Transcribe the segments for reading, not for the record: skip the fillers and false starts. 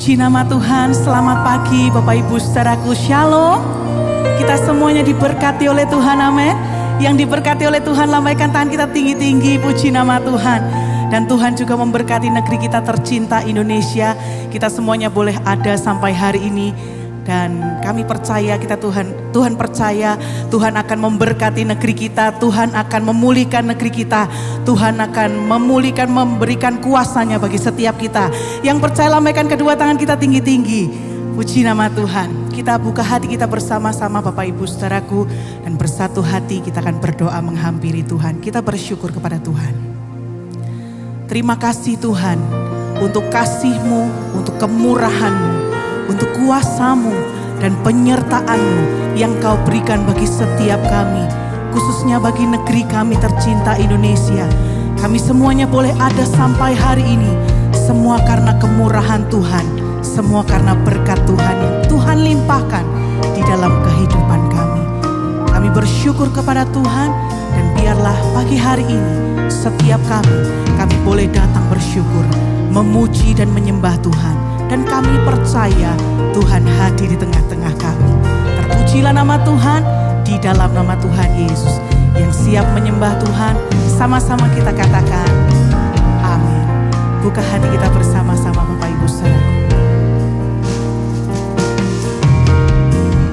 Puji nama Tuhan, selamat pagi Bapak Ibu saudaraku, shalom. Kita semuanya diberkati oleh Tuhan, amin. Yang diberkati oleh Tuhan, lambaikan tangan kita tinggi-tinggi, puji nama Tuhan. Dan Tuhan juga memberkati negeri kita tercinta Indonesia. Kita semuanya boleh ada sampai hari ini. Dan kami percaya Tuhan percaya Tuhan akan memberkati negeri kita, Tuhan akan memulihkan negeri kita, Tuhan akan memulihkan, memberikan kuasanya bagi setiap kita. Yang percaya lambaikan kedua tangan kita tinggi-tinggi, puji nama Tuhan. Kita buka hati kita bersama-sama Bapak Ibu saudaraku, dan bersatu hati kita akan berdoa menghampiri Tuhan. Kita bersyukur kepada Tuhan. Terima kasih Tuhan untuk kasih-Mu, untuk kemurahan-Mu, untuk kuasa-Mu dan penyertaan-Mu yang Kau berikan bagi setiap kami, khususnya bagi negeri kami tercinta Indonesia. Kami semuanya boleh ada sampai hari ini, semua karena kemurahan Tuhan, semua karena berkat Tuhan yang Tuhan limpahkan di dalam kehidupan kami. Kami bersyukur kepada Tuhan, dan biarlah pagi hari ini setiap kami boleh datang bersyukur, memuji dan menyembah Tuhan. Dan kami percaya Tuhan hadir di tengah-tengah kami. Terpujilah nama Tuhan, di dalam nama Tuhan Yesus. Yang siap menyembah Tuhan, sama-sama kita katakan amin. Buka hati kita bersama-sama Bapak Ibu saudaraku.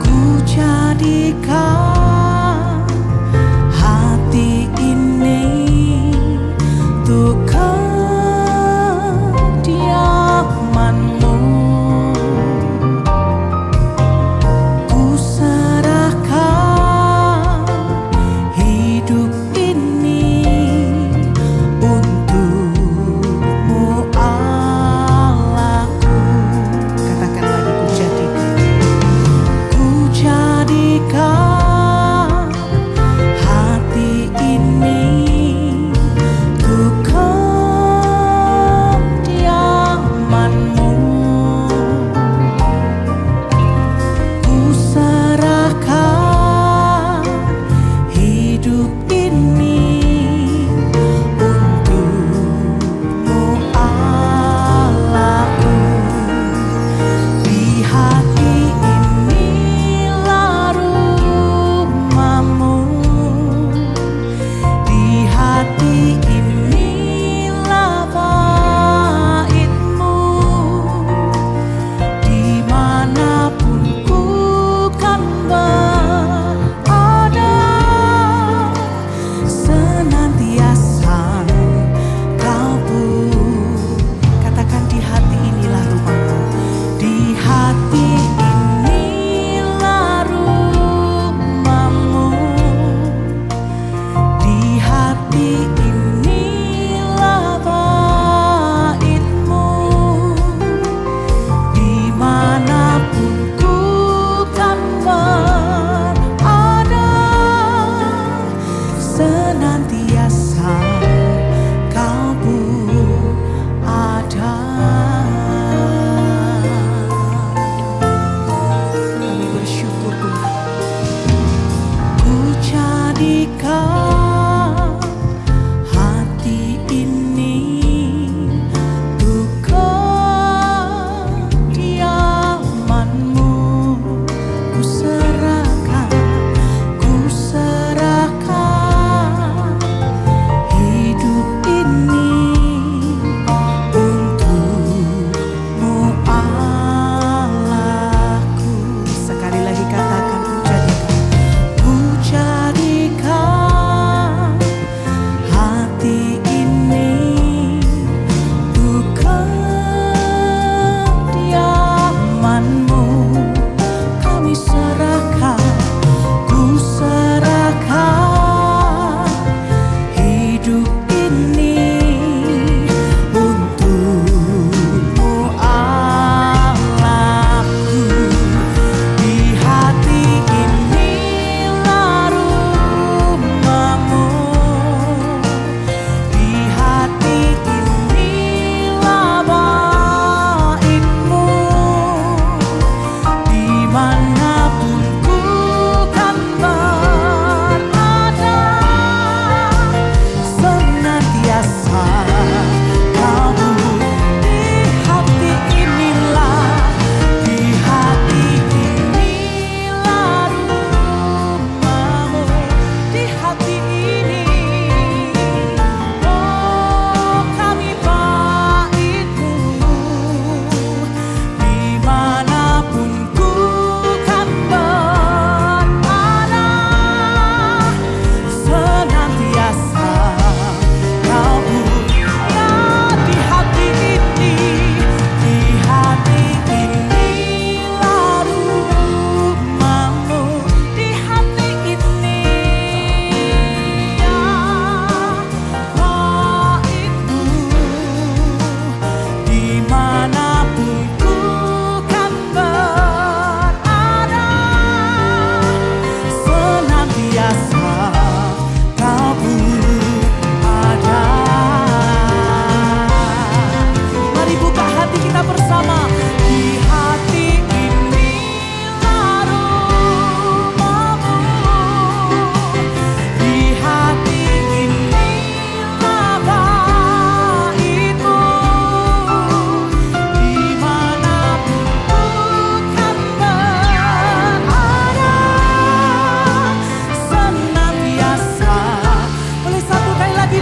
Ku jadikan hati ini untuk kediaman-Mu. Kau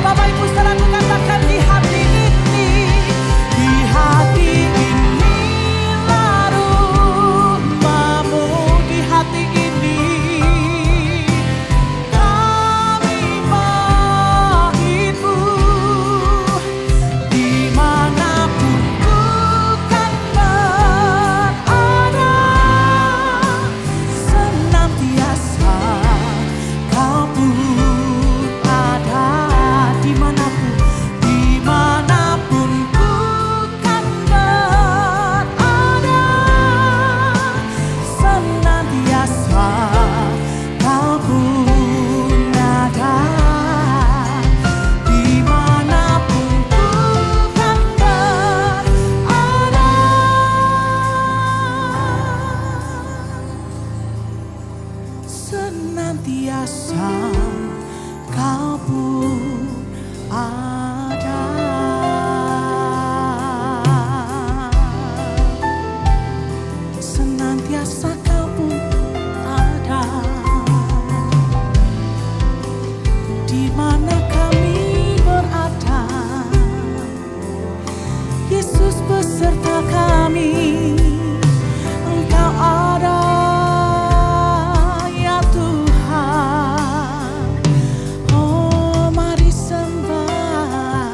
Bapak Ibu saudaraku katakan di hati ini, di hati inilah rumahmu, di hati ini kami bagimu, dimanapun ku kan berada, senantiasa kau pun ada, dimanapun ku kan berada, senantiasa kau pun ada, dimanapun ku kan berada, senantiasa kau pun ada. Senantiasa kau pun ada, di mana kami berada, Yesus beserta kami, Engkau ada ya Tuhan. Oh mari sembah,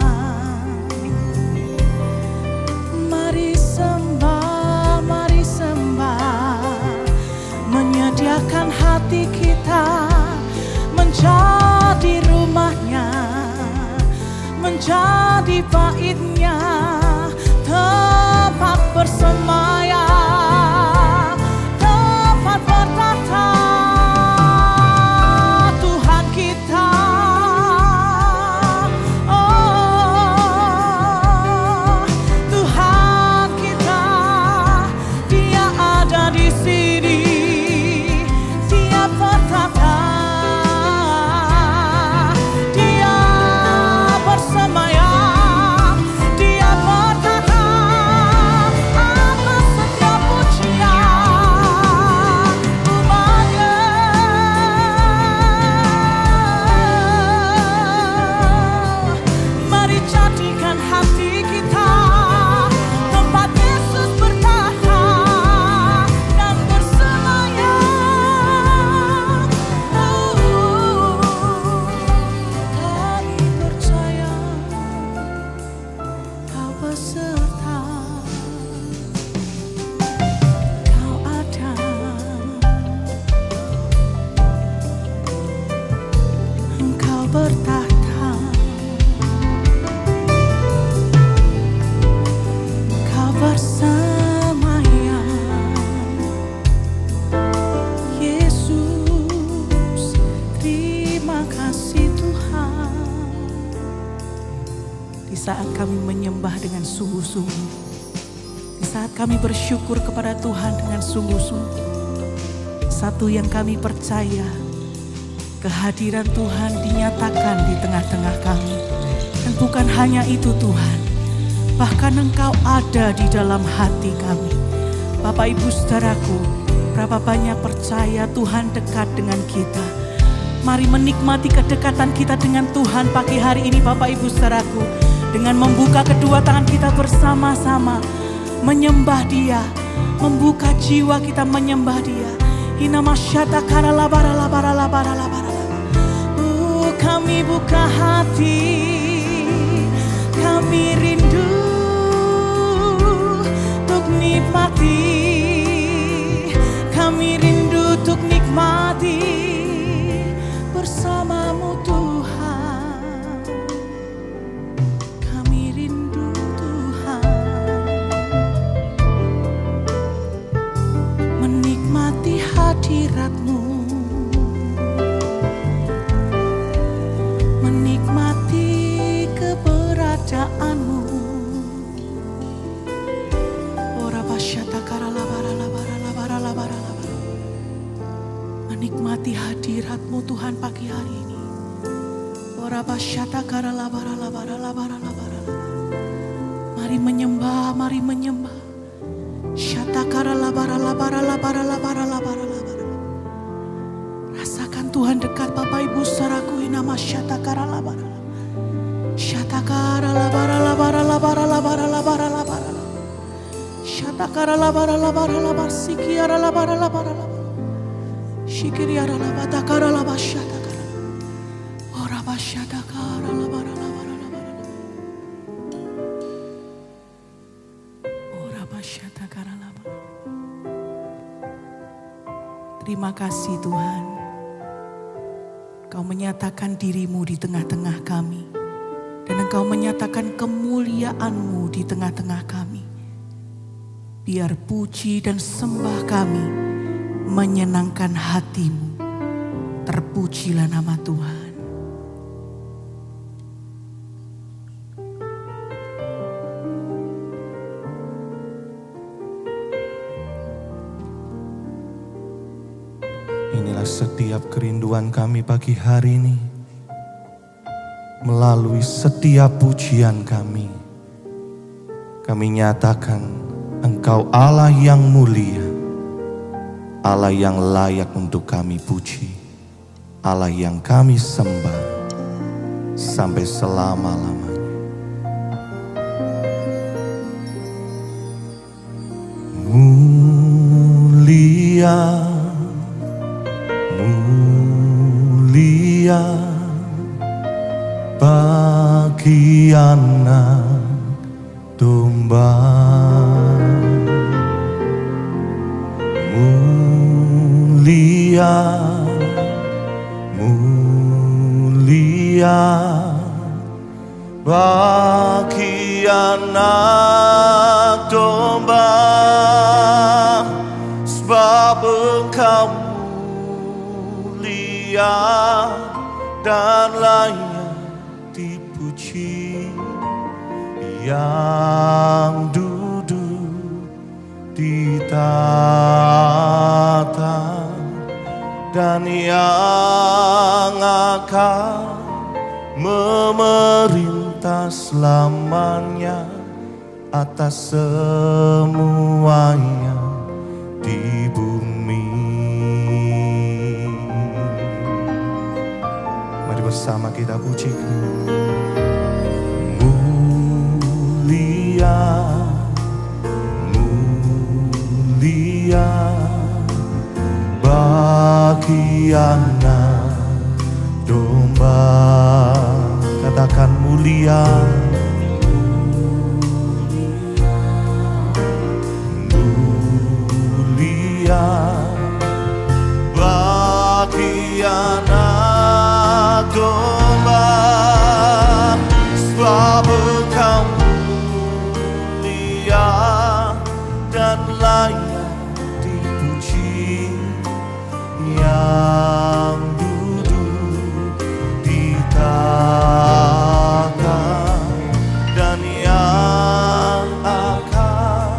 mari sembah, mari sembah, menyediakan hati kita menjadi rumahnya, menjadi baitnya, tempat bersemayam, tempat bertata Tuhan kita. Oh Tuhan kita, Dia ada di sini, Dia bertata, Dia bersemayam, Dia bertata atas setiap pujian umatnya. Mari jadikan hati kita tempat Yesus bertata dan bersemayam. Kami percaya Kau beserta, Kau ada, Engkau bertata, Kau bersemayam. Yesus, terima kasih Tuhan. Di saat kami menyembah dengan sungguh-sungguh, di saat kami bersyukur kepada Tuhan dengan sungguh-sungguh, satu yang kami percaya, kehadiran Tuhan dinyatakan di tengah-tengah kami. Dan bukan hanya itu Tuhan, bahkan Engkau ada di dalam hati kami. Bapak Ibu saudaraku, berapa banyak percaya Tuhan dekat dengan kita. Mari menikmati kedekatan kita dengan Tuhan pagi hari ini Bapak Ibu saudaraku, dengan membuka kedua tangan kita bersama-sama, menyembah Dia, membuka jiwa kita menyembah Dia. Hinamasyata karala barala barala barala barala. Kami buka hati, kami rindu untuk nikmati, kami rindu untuk nikmati bersamamu Tuhan. Kami rindu Tuhan, menikmati hadirat-Mu, menikmati keberadaan-Mu. Ora basyata karala barala barala barala barala. Menikmati hadirat-Mu Tuhan pagi hari ini. Ora basyata karala barala barala barala barala. Mari menyembah, mari menyembah. Syata karala barala barala barala barala barala barala. Rasakan Tuhan dekat Bapak Ibu saudaraku, nama syata karala barala. takara labara labara labar sikiara labara labara labar. Shikiriara labara takara labara shatakara. Ora bashatakara labara labara labara. Ora bashatakara labara. Terima kasih Tuhan. Kau menyatakan dirimu di tengah-tengah kami. Dan Engkau menyatakan kemuliaan-Mu di tengah-tengah kami. Biar puji dan sembah kami menyenangkan hati-Mu. Terpujilah nama Tuhan. Inilah setiap kerinduan kami pagi hari ini. Melalui setiap pujian kami nyatakan Engkau Allah yang mulia, Allah yang layak untuk kami puji, Allah yang kami sembah sampai selama-lamanya. Mulia, mulia bagi anak domba. Mulia, mulia bagi anak domba, sebab Engkau mulia dan layak dipuji, yang duduk di tahta dan yang akan memerintah selamanya atas semuanya di bumi. Mari bersama kita pujikan. Mulia, mulia bagi anak domba. Katakan mulia, mulia bagi anak domba, sebab Engkau mulia dan layak dipuji, yang duduk di tahta dan yang akan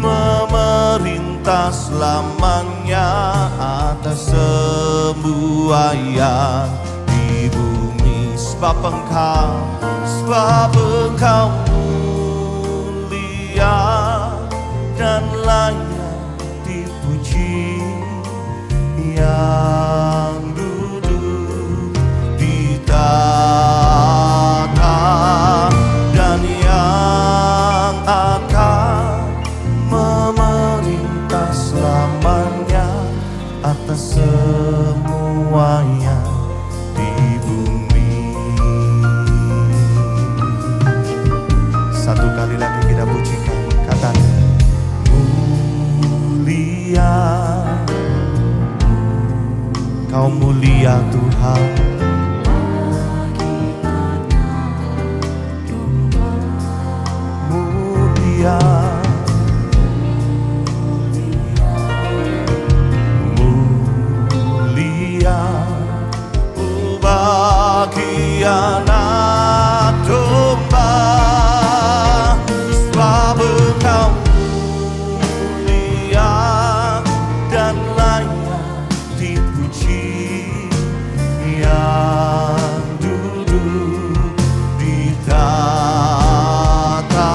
memerintah selamanya atas semua yang di bumi. Sebab Engkau mulia dan layak dipuji, yang duduk di tahta dan yang akan memerintah selamanya atas semuanya di bumi. Satu kali lagi kita pujikan, katakan mulia, Kau mulia Tuhan. Mulia, mulia bagi anak domba, sebab Engkau mulia dan layak dipuji, yang duduk di tahta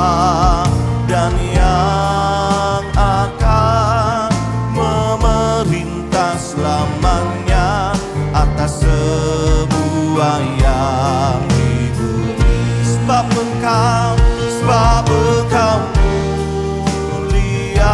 dan yang akan memerintah selamanya atas semua yang di bumi. Sebab Engkau mulia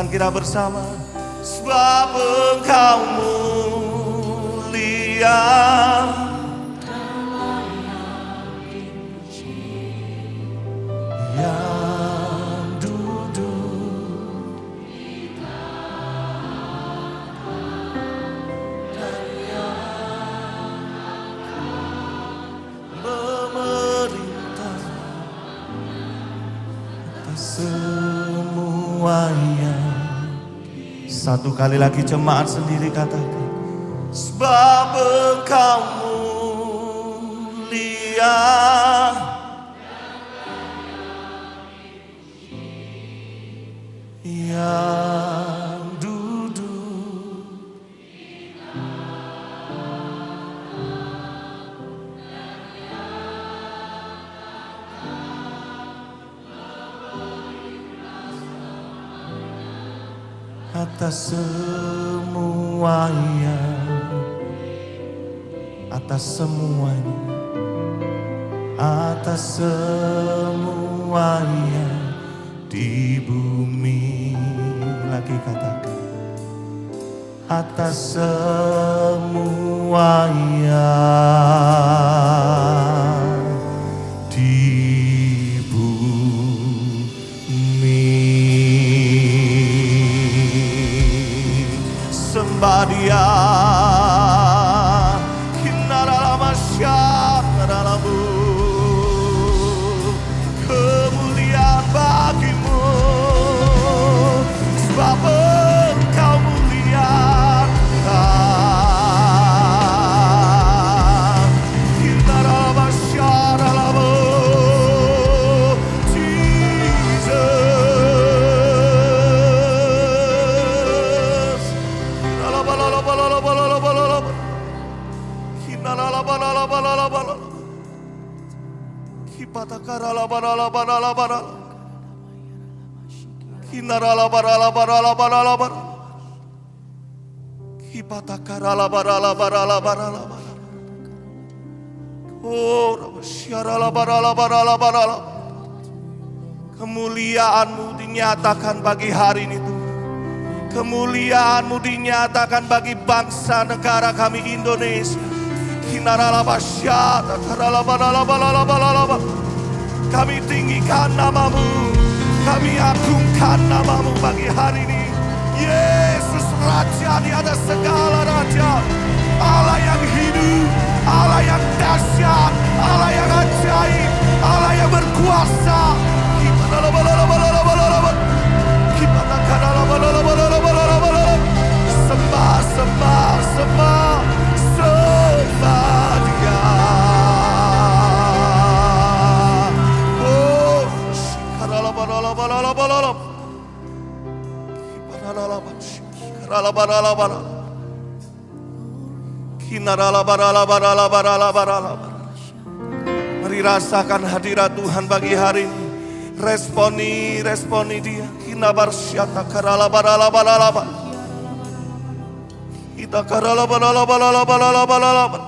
tangan kita bersama. Sebab Engkau mulia, yang duduk dan yang memerintah atas semuanya. Satu kali lagi jemaat sendiri katakan. Sebab Engkau mulia, yang duduk atas semuanya, atas semuanya, atas semuanya di bumi. Lagi katakan, atas semuanya di bumi. Sembah Dia, kemuliaan bagimu. Sebab Engkau mulia, kemuliaan-Mu dinyatakan bagi hari ini Tuhan. Kemuliaan-Mu dinyatakan bagi bangsa negara kami Indonesia. Kami tinggikan nama-Mu, kami agungkan nama-Mu bagi hari ini. Yesus Raja di atas segala raja, Allah yang hidup, Allah yang dahsyat, Allah yang ajaib, Allah yang berkuasa. Sembah, sembah, sembah, sembah Dia. Mari rasakan hadirat Tuhan bagi hari ini. Responi Dia. Kinabarsyata karalabaralabaralaba. Kita karalabaralabaralabaralabaralaba.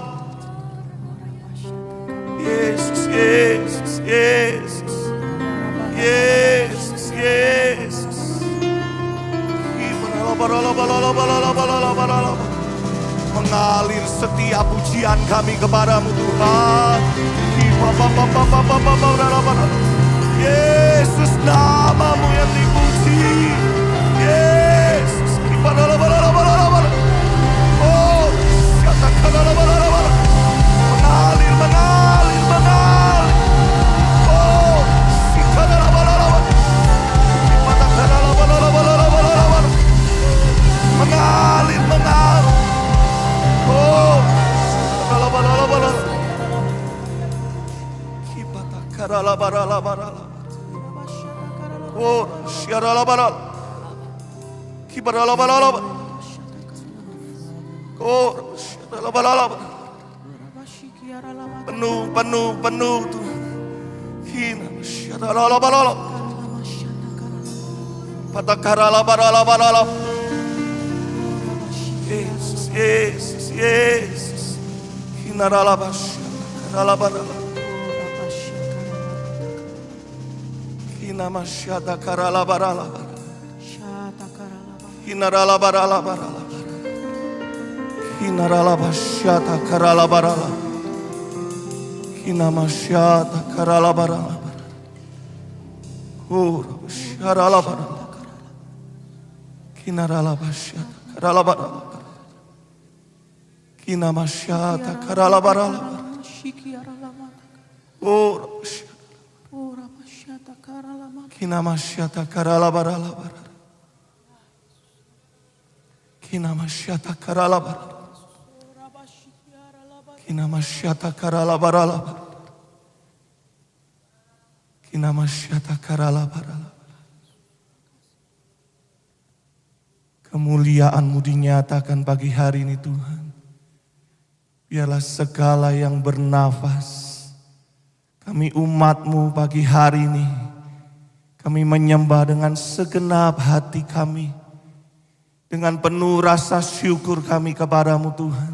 Yesus, Yesus, Yesus, Yesus, Yesus. Mengalir setiap pujian kami kepadamu Tuhan. Yesus, nama-Mu yang dipuji. Yesus, oh, mengalir, mengalir, mengalir. Oh, mengalir, mengalir. Oh, oh, penuh, penuh, penuh Tuhan. Yesus, Yesus, Yesus. Kinaralabaralabarala. Kinaralabasyata karalabarala. Kinamasyata karalabarala. Urabasyaralabarala. Kinaralabasyata karalabarala. Kinamasyata karalabarala. Kinamasyata karalabarala. Kinamasyata karalabarala. Kinamasyata karalabarala. Kinamasyata karalabarala. Kemuliaan-Mu dinyatakan pagi hari ini Tuhan. Biarlah segala yang bernafas, kami umat-Mu pagi hari ini, kami menyembah dengan segenap hati kami, dengan penuh rasa syukur kami kepada-Mu Tuhan.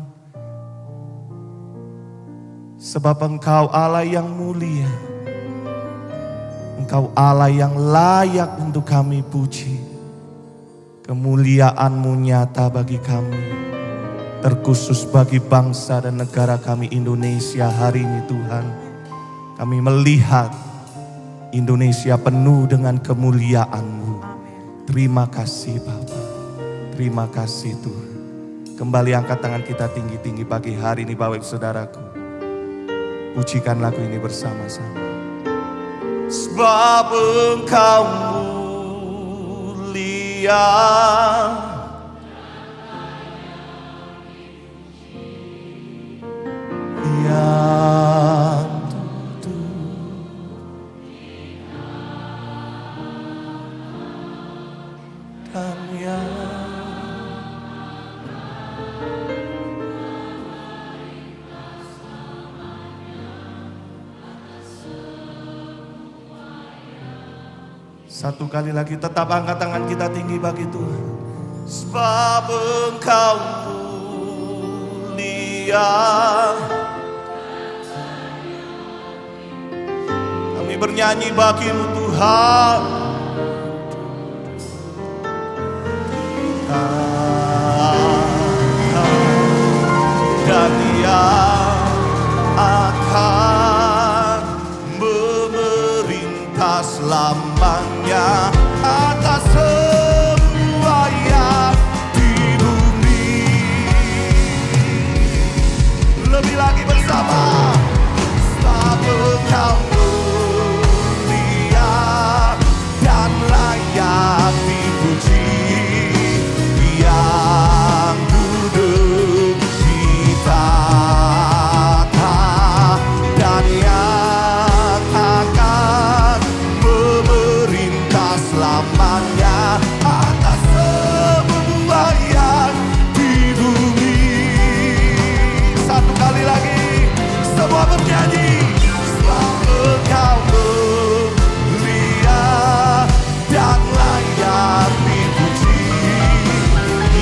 Sebab Engkau Allah yang mulia, Engkau Allah yang layak untuk kami puji. Kemuliaan-Mu nyata bagi kami, terkhusus bagi bangsa dan negara kami Indonesia hari ini Tuhan. Kami melihat Indonesia penuh dengan kemuliaan-Mu. Terima kasih Bapa, terima kasih Tuhan. Kembali angkat tangan kita tinggi-tinggi pagi hari ini Bapak Ibu Saudaraku. Pujikan lagu ini bersama-sama. Sebab Engkau mulia, yang duduk dan yang satu kali lagi tetap angkat tangan kita tinggi bagi Tuhan. Sebab Engkau mulia, kami bernyanyi bagi-Mu Tuhan. Dan yang akan memerintah selamanya atas semua yang di bumi. Lebih lagi bersama. Sebab Engkau mulia dan layak dipuji, yang duduk di tahta dan yang akan memerintah selamanya atas semua yang di bumi. Satu kali lagi, semua bernyanyi. Sebab Engkau mulia dan layak dipuji,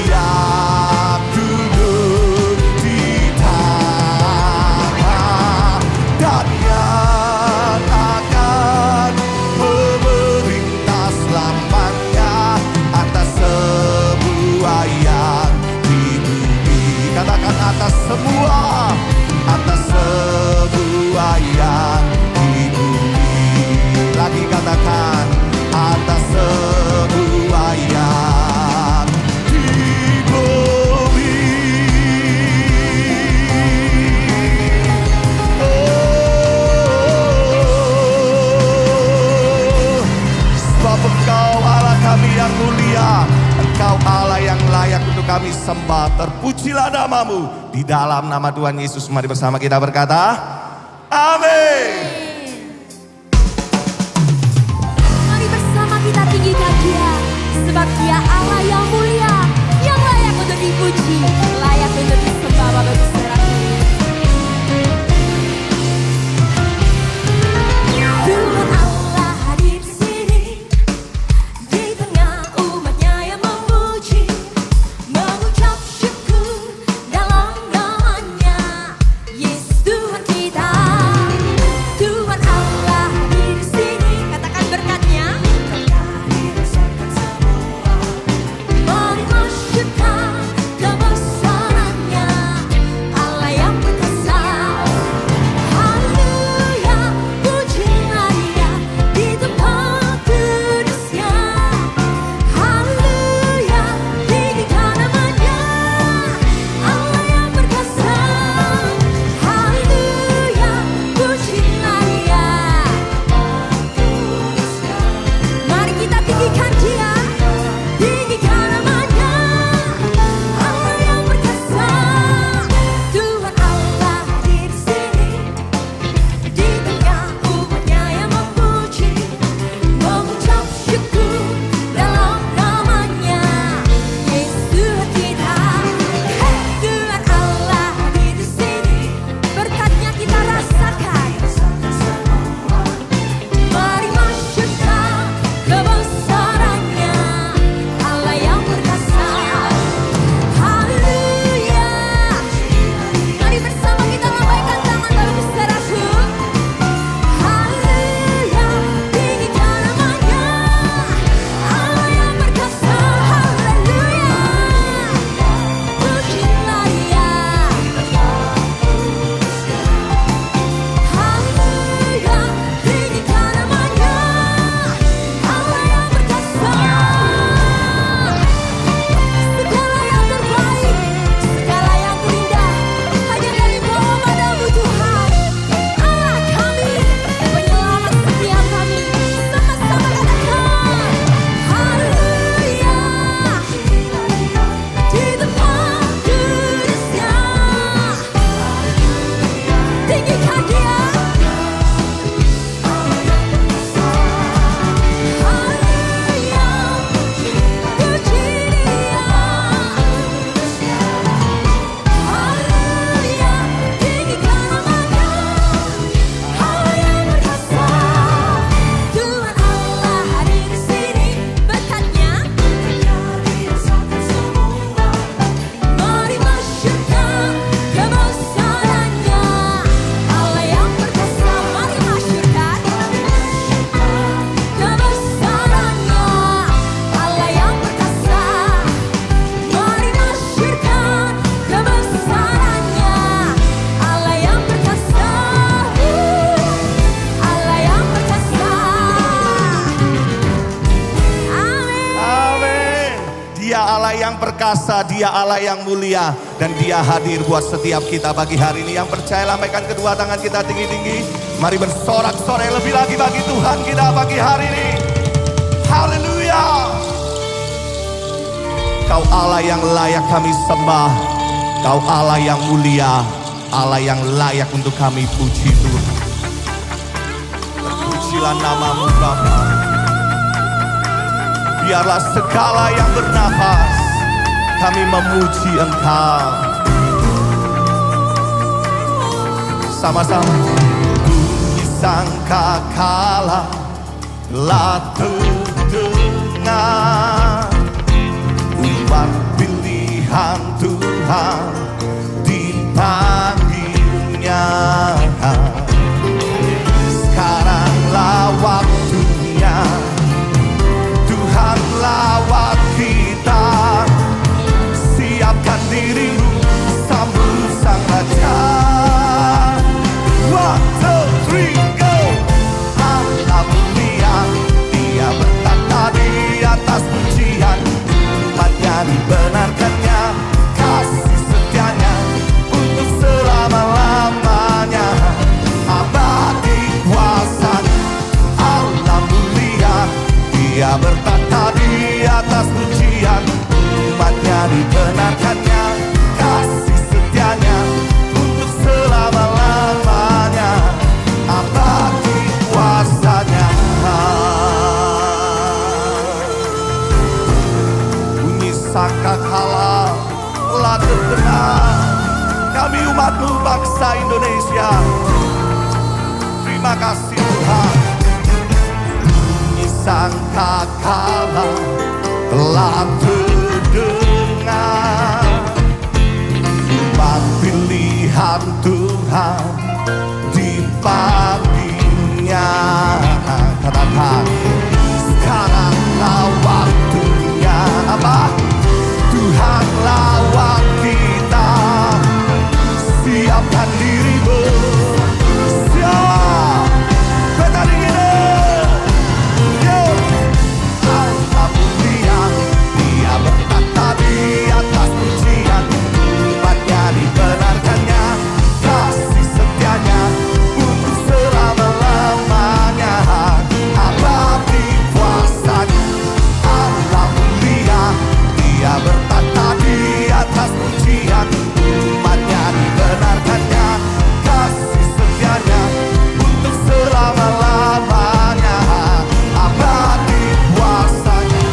yang duduk di tahta dan yang akan memerintah selamanya atas semua yang di bumi. Katakan atas semua yang di bumi. Lagi katakan atas semua yang di bumi. Oh, sebab Engkau Allah kami yang mulia, Engkau Allah yang layak untuk kami sembah. Terpujilah nama-Mu. Di dalam nama Tuhan Yesus, mari bersama kita berkata, amin. Mari bersama kita tinggikan Dia, sebab Dia Allah yang mulia, yang layak untuk dipuji, layak untuk disembah Bapak Ibu Saudaraku. Tuhan Allah hadir di sini, di tengah umatnya yang memuji, mengucap syukur dalam namanya, Yesus Tuhan kita. perkasa, Dia Allah yang mulia. Dan Dia hadir buat setiap kita pagi hari ini. Yang percaya lambaikan kedua tangan kita tinggi-tinggi. Mari bersorak-sorai lebih lagi bagi Tuhan kita pagi hari ini. Haleluya. Kau Allah yang layak kami sembah. Kau Allah yang mulia. Allah yang layak untuk kami puji Tuhan. Terpujilah namamu Bapa. Biarlah segala yang bernafas kami memuji Engkau. Sama-sama. Bumi sangkakala telah terdengar, umat pilihan Tuhan dipanggilnya. Sekaranglah waktunya, Tuhanlah waktu kita. Siapkan dirimu, sambut Sang Raja. 1, 2, 3, go. Allah mulia, Dia bertata di atas pujian. Umatnya dibenarkannya, kasih setianya untuk selama-lamanya. Abadi kuasanya, Allah mulia, Dia bertata di atas pujian. Umatnya dibenarkannya, kasih setianya untuk selama-lamanya. Abadi kuasanya. Bunyi sangkakala telah terdengar. Kami umat-Mu bangsa Indonesia, terima kasih Tuhan. Bunyi sangkakala telah terdengar, umat pilihan Tuhan dipanggilnya. Katakan, sekaranglah waktunya. Apa? Tuhanlah waktu kita. Siapkan dirimu. Siap. Kata dingin. Yo. Allah mulia, Dia bertata di atas pujian. Umatnya dibenarkannya, kasih setianya untuk selama-lamanya. Abadi kuasanya, Allah mulia, Dia bertata di atas pujian. Umatnya dibenarkannya, kasih setianya untuk selama-lamanya. Abadi kuasanya,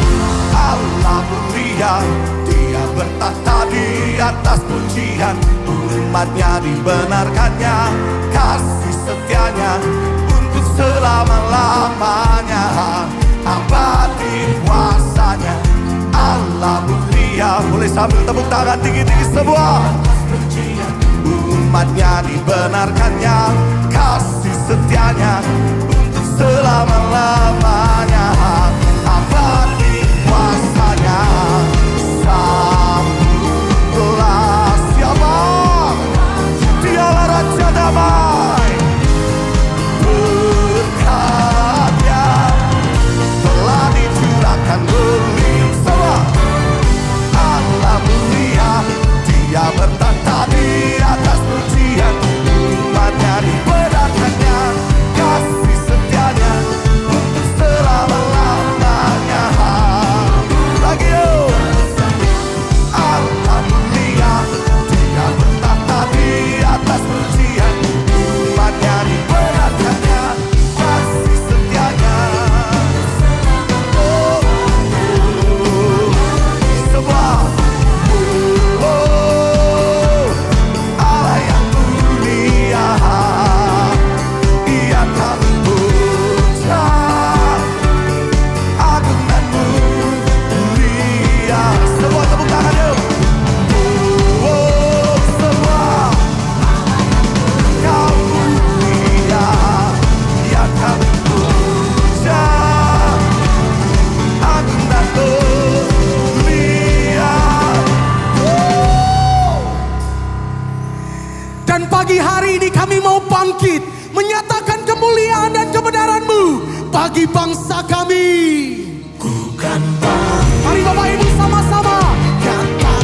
Allah mulia, Dia bertata di atas pujian. Umatnya dibenarkannya, kasih setianya untuk selama-lamanya. Abadi kuasanya, Allah mulia. Boleh sambil tepuk tangan tinggi-tinggi semua. Umatnya dibenarkannya, kasih setianya untuk selama-lamanya. Abadi kuasanya, sambutlah siapa? Dialah Raja damai. Berkatnya telah dicurahkan berlimpah. Allah mulia, Dia bertata di atas pujian. Umatnya dibenarkannya, kasih setianya untuk selama-lamanya. Lagi yuk. Allah mulia, Dia bertata di atas pujian. Umatnya dibenarkannya, kasih setianya. Oh, semua. Allah yang mulia, Ia kami puja. Agung dan mulia. Semua tepuk tangan yuk. Oh, semua. Kau mulia, Ia kami puja. Agung dan mulia. Dan pagi hari ini kami mau bangkit, menyatakan kemuliaan dan kebenaran-Mu bagi bangsa kami. Mari Bapak Ibu sama-sama kata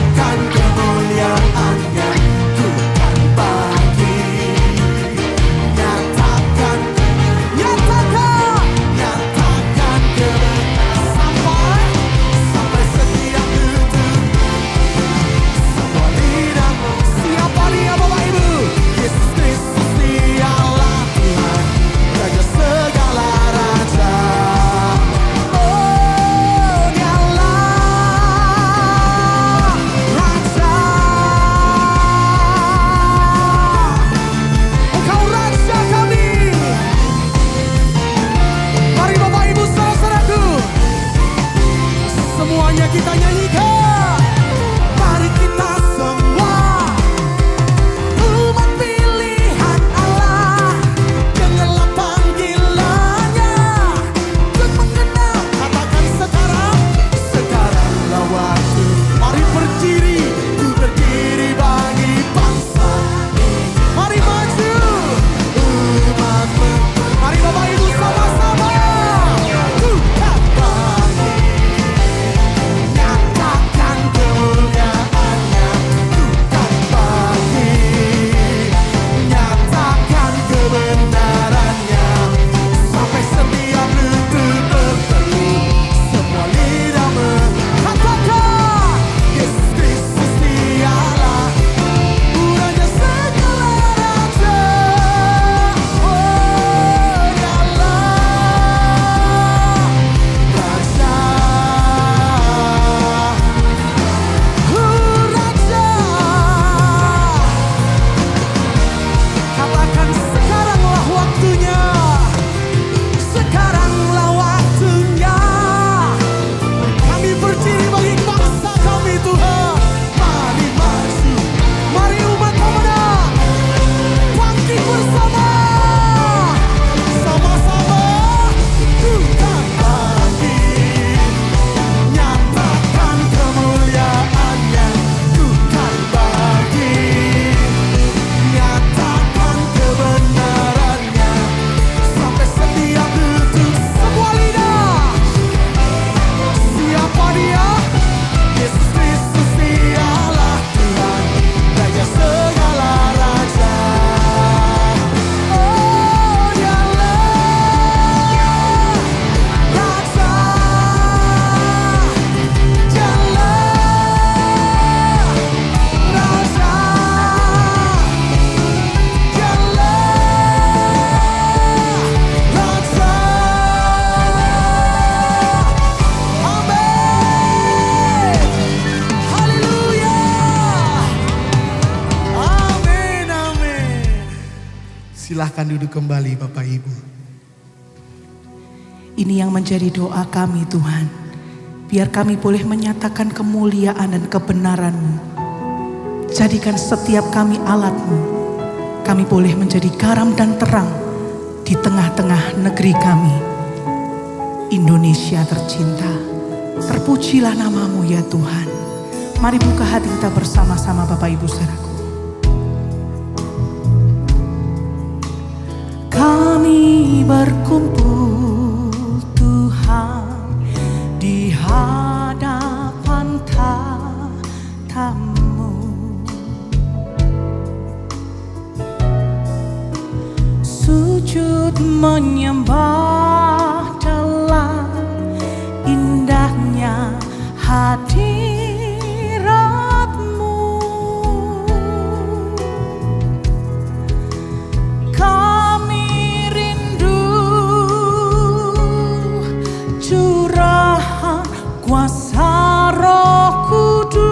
Silahkan duduk kembali Bapak Ibu. Ini yang menjadi doa kami Tuhan. Biar kami boleh menyatakan kemuliaan dan kebenaran-Mu. Jadikan setiap kami alat-Mu. Kami boleh menjadi garam dan terang di tengah-tengah negeri kami. Indonesia tercinta. Terpujilah nama-Mu ya Tuhan. Mari buka hati kita bersama-sama Bapak Ibu saudaraku. Kami berkumpul Tuhan di hadapan tahta-Mu. Sujud menyembah dalam indahnya hadirat-Mu. Kami rindu curahan kuasa Roh Kudus.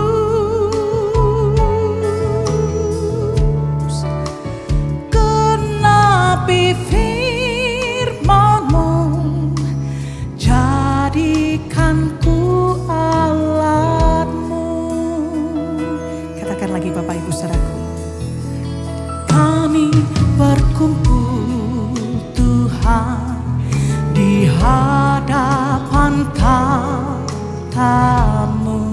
Genapi firman-Mu, jadikan ku alat-Mu. Katakan lagi Bapak Ibu saudaraku. Kami berkumpul Tuhan di hadapan tahta-Mu.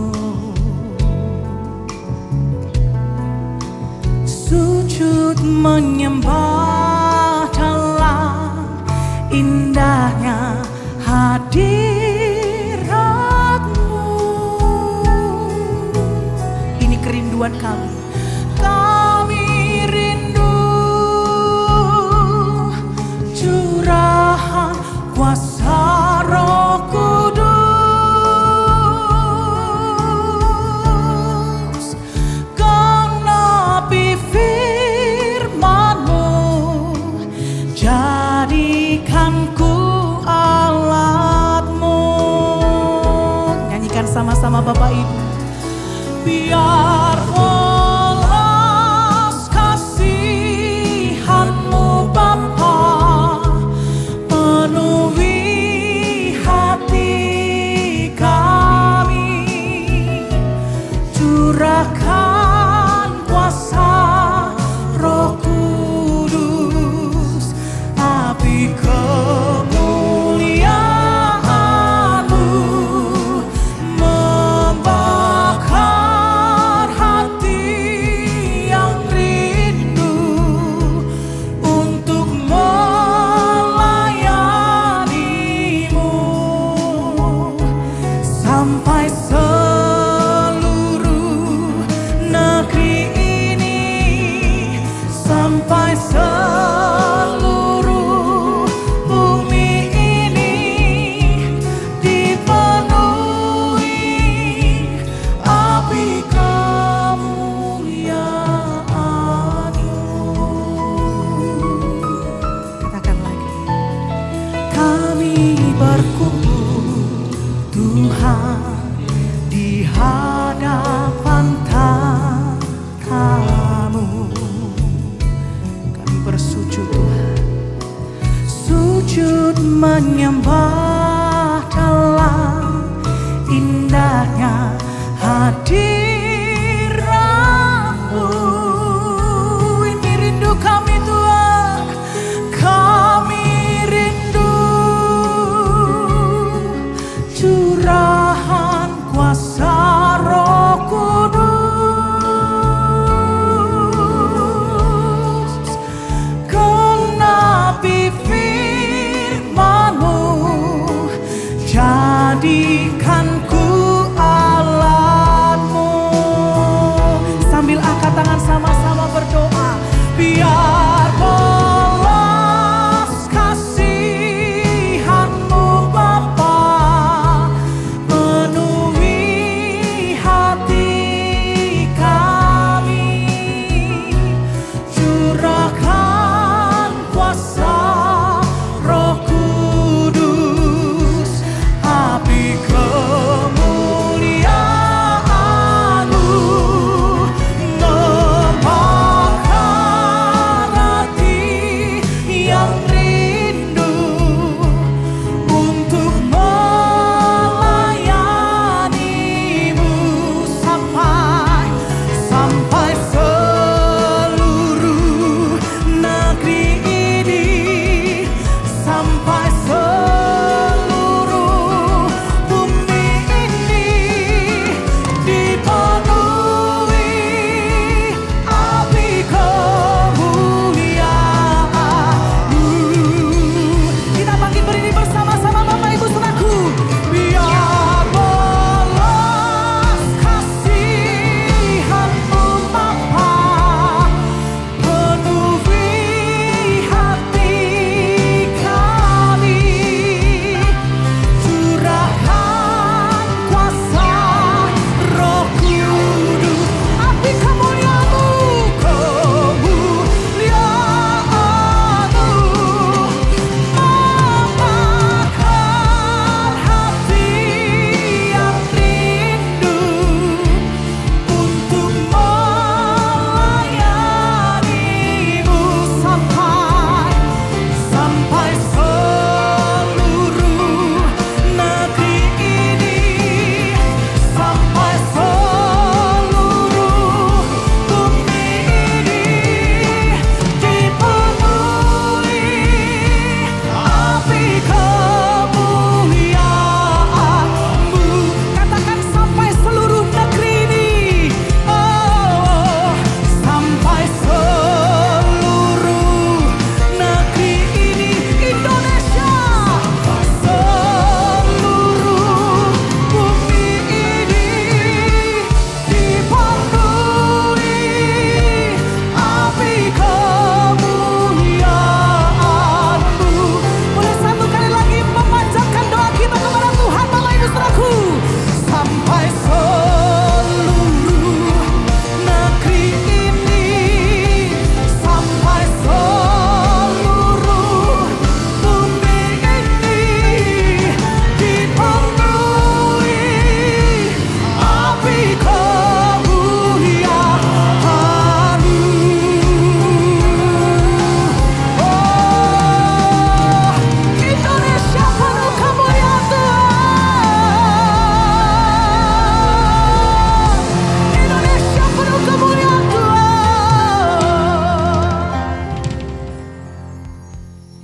Sujud menyembah dalam indahnya hadirat-Mu. Ini kerinduan kami. Kami rindu curahan kuasa Roh Kudus. Genapi firman-Mu, jadikan ku alat-Mu. Nyanyikan sama-sama Bapak Ibu. Biar welas kasihan-Mu Bapa penuhi hati kami. Curahkan kuasa Roh Kudus, api kemuliaan-Mu membakar hati yang rindu untuk melayani-Mu. Sampai seluruh negeri ini, sampai seluruh bumi ini dipenuhi api kemuliaan-Mu. Katakan lagi. Kami berkumpul Tuhan di hadapan tahta-Mu. Kami bersujud Tuhan, sujud menyembah dalam indahnya hadirat-Mu. Ini rindu kami Tuhan. Kami rindu curahan kuasa Roh Kudus. Genapi firman-Mu,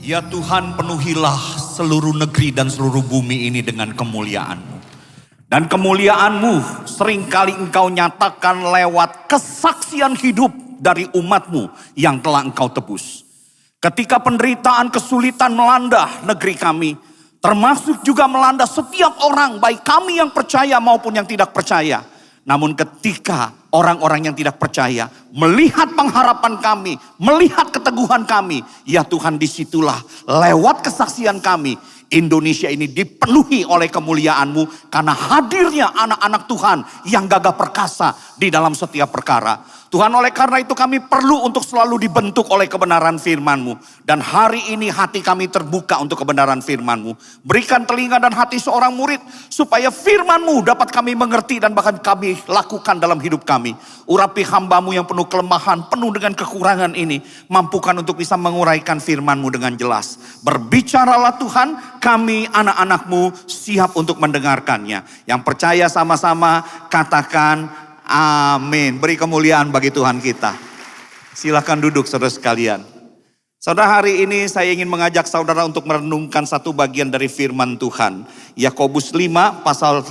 Ya Tuhan, penuhilah seluruh negeri dan seluruh bumi ini dengan kemuliaan-Mu. Dan kemuliaan-Mu seringkali Engkau nyatakan lewat kesaksian hidup dari umat-Mu yang telah Engkau tebus. Ketika penderitaan kesulitan melanda negeri kami, termasuk juga melanda setiap orang, baik kami yang percaya maupun yang tidak percaya. Namun ketika orang-orang yang tidak percaya melihat pengharapan kami, melihat keteguhan kami, ya Tuhan, disitulah lewat kesaksian kami Indonesia ini dipenuhi oleh kemuliaan-Mu karena hadirnya anak-anak Tuhan yang gagah perkasa di dalam setiap perkara. Tuhan, oleh karena itu kami perlu untuk selalu dibentuk oleh kebenaran firman-Mu. Dan hari ini hati kami terbuka untuk kebenaran firman-Mu. Berikan telinga dan hati seorang murid supaya firman-Mu dapat kami mengerti dan bahkan kami lakukan dalam hidup kami. Urapi hamba-Mu yang penuh kelemahan, penuh dengan kekurangan ini. Mampukan untuk bisa menguraikan firman-Mu dengan jelas. Berbicaralah Tuhan, kami anak-anak-Mu siap untuk mendengarkannya. Yang percaya sama-sama katakan amin. Beri kemuliaan bagi Tuhan kita. Silakan duduk saudara sekalian. Saudara, hari ini saya ingin mengajak saudara untuk merenungkan satu bagian dari firman Tuhan. Yakobus pasal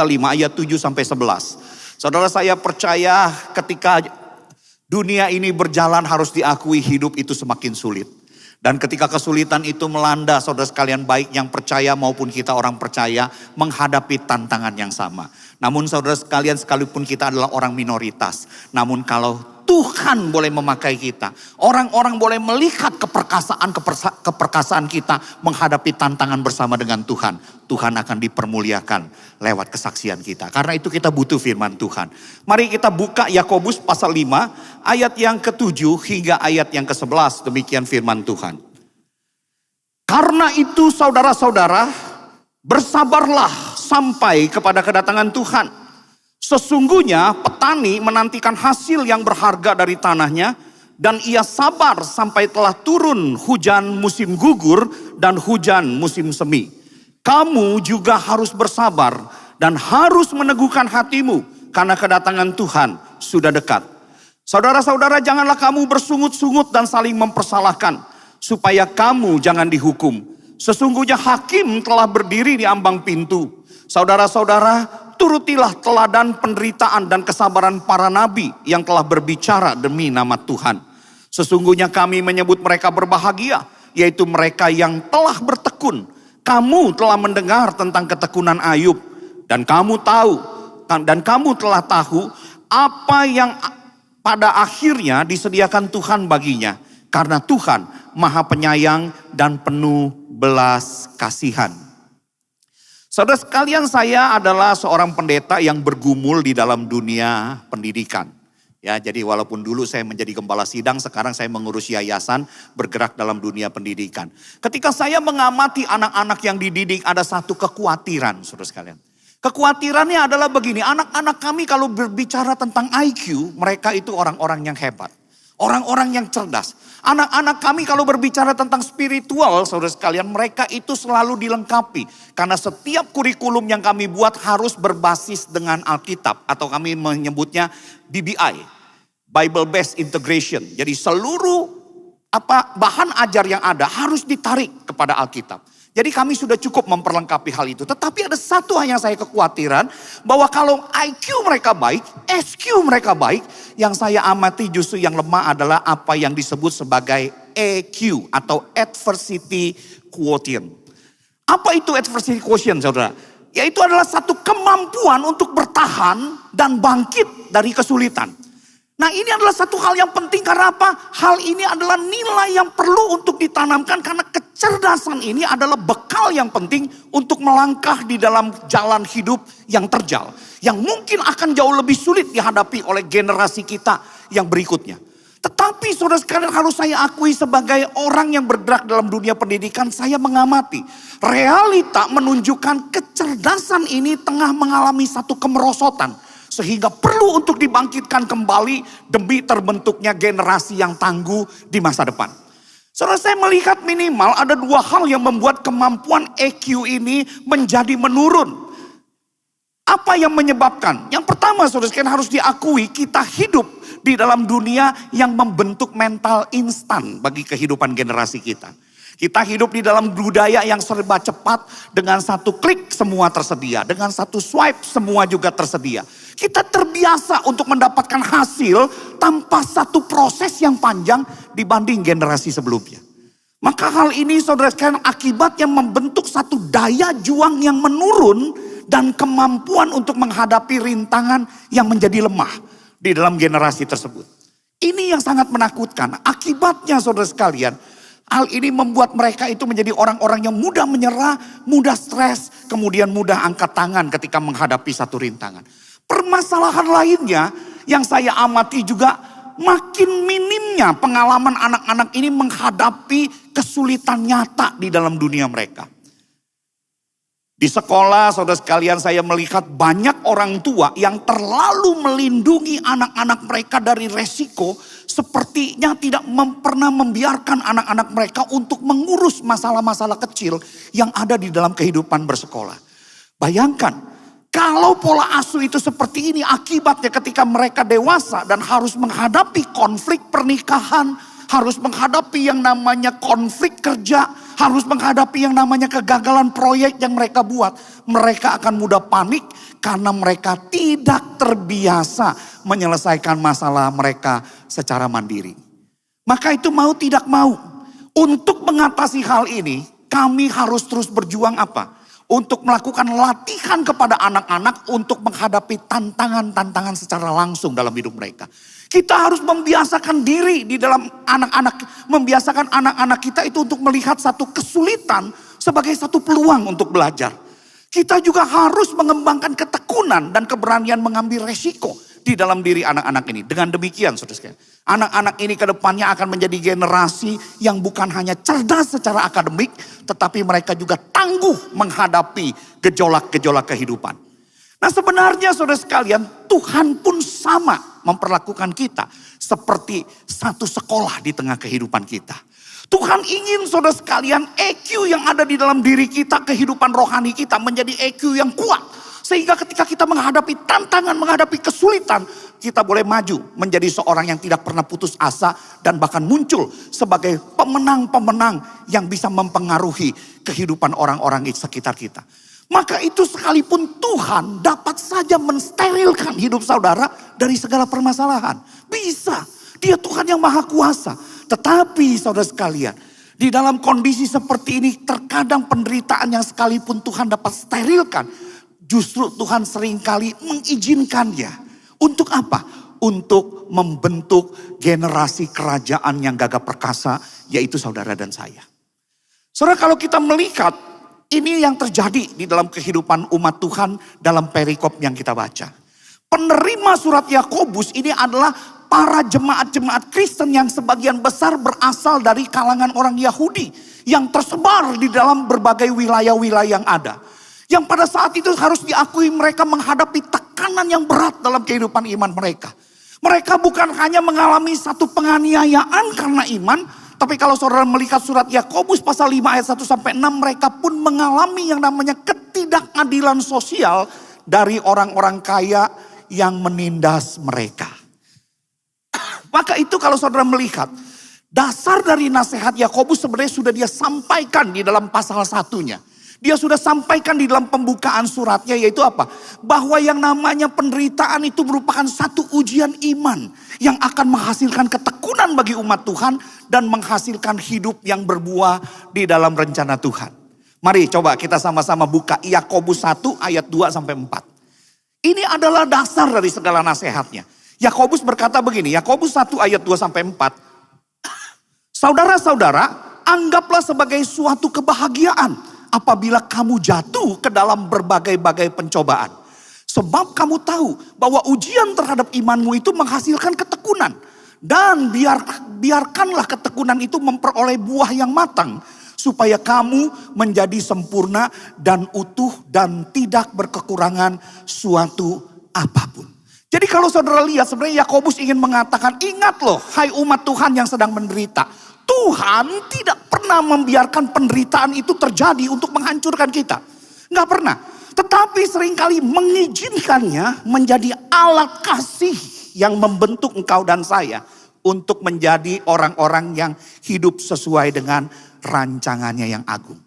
5 ayat 7 sampai 11. Saudara, saya percaya ketika dunia ini berjalan harus diakui hidup itu semakin sulit. Dan ketika kesulitan itu melanda saudara sekalian, baik yang percaya maupun kita orang percaya menghadapi tantangan yang sama. Namun saudara sekalian, sekalipun kita adalah orang minoritas, namun kalau Tuhan boleh memakai kita, orang-orang boleh melihat keperkasaan kita menghadapi tantangan bersama dengan Tuhan. Tuhan akan dipermuliakan lewat kesaksian kita. Karena itu kita butuh firman Tuhan. Mari kita buka Yakobus pasal 5 ayat yang ke-7 hingga ayat yang ke-11. Demikian firman Tuhan. Karena itu saudara-saudara, bersabarlah sampai kepada kedatangan Tuhan. Sesungguhnya petani menantikan hasil yang berharga dari tanahnya, dan ia sabar sampai telah turun hujan musim gugur dan hujan musim semi. Kamu juga harus bersabar dan harus meneguhkan hatimu karena kedatangan Tuhan sudah dekat. Saudara-saudara, janganlah kamu bersungut-sungut dan saling mempersalahkan, supaya kamu jangan dihukum. Sesungguhnya hakim telah berdiri di ambang pintu. Saudara-saudara, turutilah teladan penderitaan dan kesabaran para nabi yang telah berbicara demi nama Tuhan. Sesungguhnya kami menyebut mereka berbahagia, yaitu mereka yang telah bertekun. Kamu telah mendengar tentang ketekunan Ayub, dan kamu telah tahu apa yang pada akhirnya disediakan Tuhan baginya, karena Tuhan Maha Penyayang dan penuh belas kasihan. Saudara sekalian, saya adalah seorang pendeta yang bergumul di dalam dunia pendidikan. Ya, jadi walaupun dulu saya menjadi gembala sidang, sekarang saya mengurus yayasan, bergerak dalam dunia pendidikan. Ketika saya mengamati anak-anak yang dididik, ada satu kekhawatiran, saudara sekalian. Kekhawatirannya adalah begini, anak-anak kami kalau berbicara tentang IQ, mereka itu orang-orang yang hebat. Orang-orang yang cerdas. Anak-anak kami kalau berbicara tentang spiritual, saudara sekalian, mereka itu selalu dilengkapi. Karena setiap kurikulum yang kami buat harus berbasis dengan Alkitab. Atau kami menyebutnya BBI, Bible Based Integration. Jadi seluruh bahan ajar yang ada harus ditarik kepada Alkitab. Jadi kami sudah cukup memperlengkapi hal itu. Tetapi ada satu hal yang saya kekhawatiran, bahwa kalau IQ mereka baik, SQ mereka baik, yang saya amati justru yang lemah adalah apa yang disebut sebagai EQ atau Adversity Quotient. Apa itu Adversity Quotient, saudara? Yaitu adalah satu kemampuan untuk bertahan dan bangkit dari kesulitan. Nah, ini adalah satu hal yang penting. Karena apa? Hal ini adalah nilai yang perlu untuk ditanamkan, karena kecerdasan ini adalah bekal yang penting untuk melangkah di dalam jalan hidup yang terjal, yang mungkin akan jauh lebih sulit dihadapi oleh generasi kita yang berikutnya. Tetapi saudara sekalian, harus saya akui sebagai orang yang bergerak dalam dunia pendidikan, saya mengamati realita menunjukkan kecerdasan ini tengah mengalami satu kemerosotan. Sehingga perlu untuk dibangkitkan kembali demi terbentuknya generasi yang tangguh di masa depan. Saudara, saya melihat minimal ada dua hal yang membuat kemampuan EQ ini menjadi menurun. Apa yang menyebabkan? Yang pertama, saudara sekalian, harus diakui kita hidup di dalam dunia yang membentuk mental instan bagi kehidupan generasi kita. Kita hidup di dalam budaya yang serba cepat, dengan satu klik semua tersedia, dengan satu swipe semua juga tersedia. Kita terbiasa untuk mendapatkan hasil tanpa satu proses yang panjang dibanding generasi sebelumnya. Maka hal ini saudara sekalian akibatnya membentuk satu daya juang yang menurun dan kemampuan untuk menghadapi rintangan yang menjadi lemah di dalam generasi tersebut. Ini yang sangat menakutkan. Akibatnya saudara sekalian, hal ini membuat mereka itu menjadi orang-orang yang mudah menyerah, mudah stres, kemudian mudah angkat tangan ketika menghadapi satu rintangan. Permasalahan lainnya yang saya amati juga, makin minimnya pengalaman anak-anak ini menghadapi kesulitan nyata di dalam dunia mereka. Di sekolah, saudara sekalian, saya melihat banyak orang tua yang terlalu melindungi anak-anak mereka dari resiko, sepertinya tidak pernah membiarkan anak-anak mereka untuk mengurus masalah-masalah kecil yang ada di dalam kehidupan bersekolah. Bayangkan, kalau pola asuh itu seperti ini, akibatnya ketika mereka dewasa dan harus menghadapi konflik pernikahan, harus menghadapi yang namanya konflik kerja, harus menghadapi yang namanya kegagalan proyek yang mereka buat, mereka akan mudah panik karena mereka tidak terbiasa menyelesaikan masalah mereka secara mandiri. Maka itu mau tidak mau, untuk mengatasi hal ini, kami harus terus berjuang apa? Untuk melakukan latihan kepada anak-anak untuk menghadapi tantangan-tantangan secara langsung dalam hidup mereka. Kita harus membiasakan diri di dalam anak-anak, membiasakan anak-anak kita itu untuk melihat satu kesulitan sebagai satu peluang untuk belajar. Kita juga harus mengembangkan ketekunan dan keberanian mengambil resiko di dalam diri anak-anak ini. Dengan demikian, saudara sekalian, anak-anak ini ke depannya akan menjadi generasi yang bukan hanya cerdas secara akademik, tetapi mereka juga tangguh menghadapi gejolak-gejolak kehidupan. Nah, sebenarnya saudara sekalian, Tuhan pun sama memperlakukan kita seperti satu sekolah di tengah kehidupan kita. Tuhan ingin saudara sekalian EQ yang ada di dalam diri kita, kehidupan rohani kita menjadi EQ yang kuat. Sehingga ketika kita menghadapi tantangan, menghadapi kesulitan, kita boleh maju menjadi seorang yang tidak pernah putus asa dan bahkan muncul sebagai pemenang-pemenang yang bisa mempengaruhi kehidupan orang-orang di sekitar kita. Maka itu sekalipun Tuhan dapat saja mensterilkan hidup saudara dari segala permasalahan. Bisa, Dia Tuhan yang maha kuasa. Tetapi saudara sekalian, di dalam kondisi seperti ini terkadang penderitaan yang sekalipun Tuhan dapat sterilkan, justru Tuhan seringkali mengizinkannya. Untuk apa? Untuk membentuk generasi kerajaan yang gagah perkasa, yaitu saudara dan saya. Saudara, kalau kita melihat ini yang terjadi di dalam kehidupan umat Tuhan dalam perikop yang kita baca. Penerima surat Yakobus ini adalah para jemaat-jemaat Kristen yang sebagian besar berasal dari kalangan orang Yahudi yang tersebar di dalam berbagai wilayah-wilayah yang ada. Yang pada saat itu harus diakui mereka menghadapi tekanan yang berat dalam kehidupan iman mereka. Mereka bukan hanya mengalami satu penganiayaan karena iman, tapi kalau saudara melihat surat Yakobus pasal 5 ayat 1 sampai 6, mereka pun mengalami yang namanya ketidakadilan sosial dari orang-orang kaya yang menindas mereka. Maka itu kalau saudara melihat, dasar dari nasihat Yakobus sebenarnya sudah dia sampaikan di dalam pasal 1-nya. Dia sudah sampaikan di dalam pembukaan suratnya, yaitu apa? Bahwa yang namanya penderitaan itu merupakan satu ujian iman yang akan menghasilkan ketekunan bagi umat Tuhan dan menghasilkan hidup yang berbuah di dalam rencana Tuhan. Mari coba kita sama-sama buka Yakobus 1 ayat 2 sampai 4. Ini adalah dasar dari segala nasihatnya. Yakobus berkata begini, Yakobus 1 ayat 2 sampai 4. Saudara-saudara, anggaplah sebagai suatu kebahagiaan apabila kamu jatuh ke dalam berbagai-bagai pencobaan. Sebab kamu tahu bahwa ujian terhadap imanmu itu menghasilkan ketekunan. Dan biarkanlah ketekunan itu memperoleh buah yang matang. Supaya kamu menjadi sempurna dan utuh dan tidak berkekurangan suatu apapun. Jadi kalau saudara lihat sebenarnya Yakobus ingin mengatakan, ingat loh hai umat Tuhan yang sedang menderita. Tuhan tidak pernah membiarkan penderitaan itu terjadi untuk menghancurkan kita. Nggak pernah. Tetapi seringkali mengizinkannya menjadi alat kasih yang membentuk engkau dan saya untuk menjadi orang-orang yang hidup sesuai dengan rancangannya yang agung.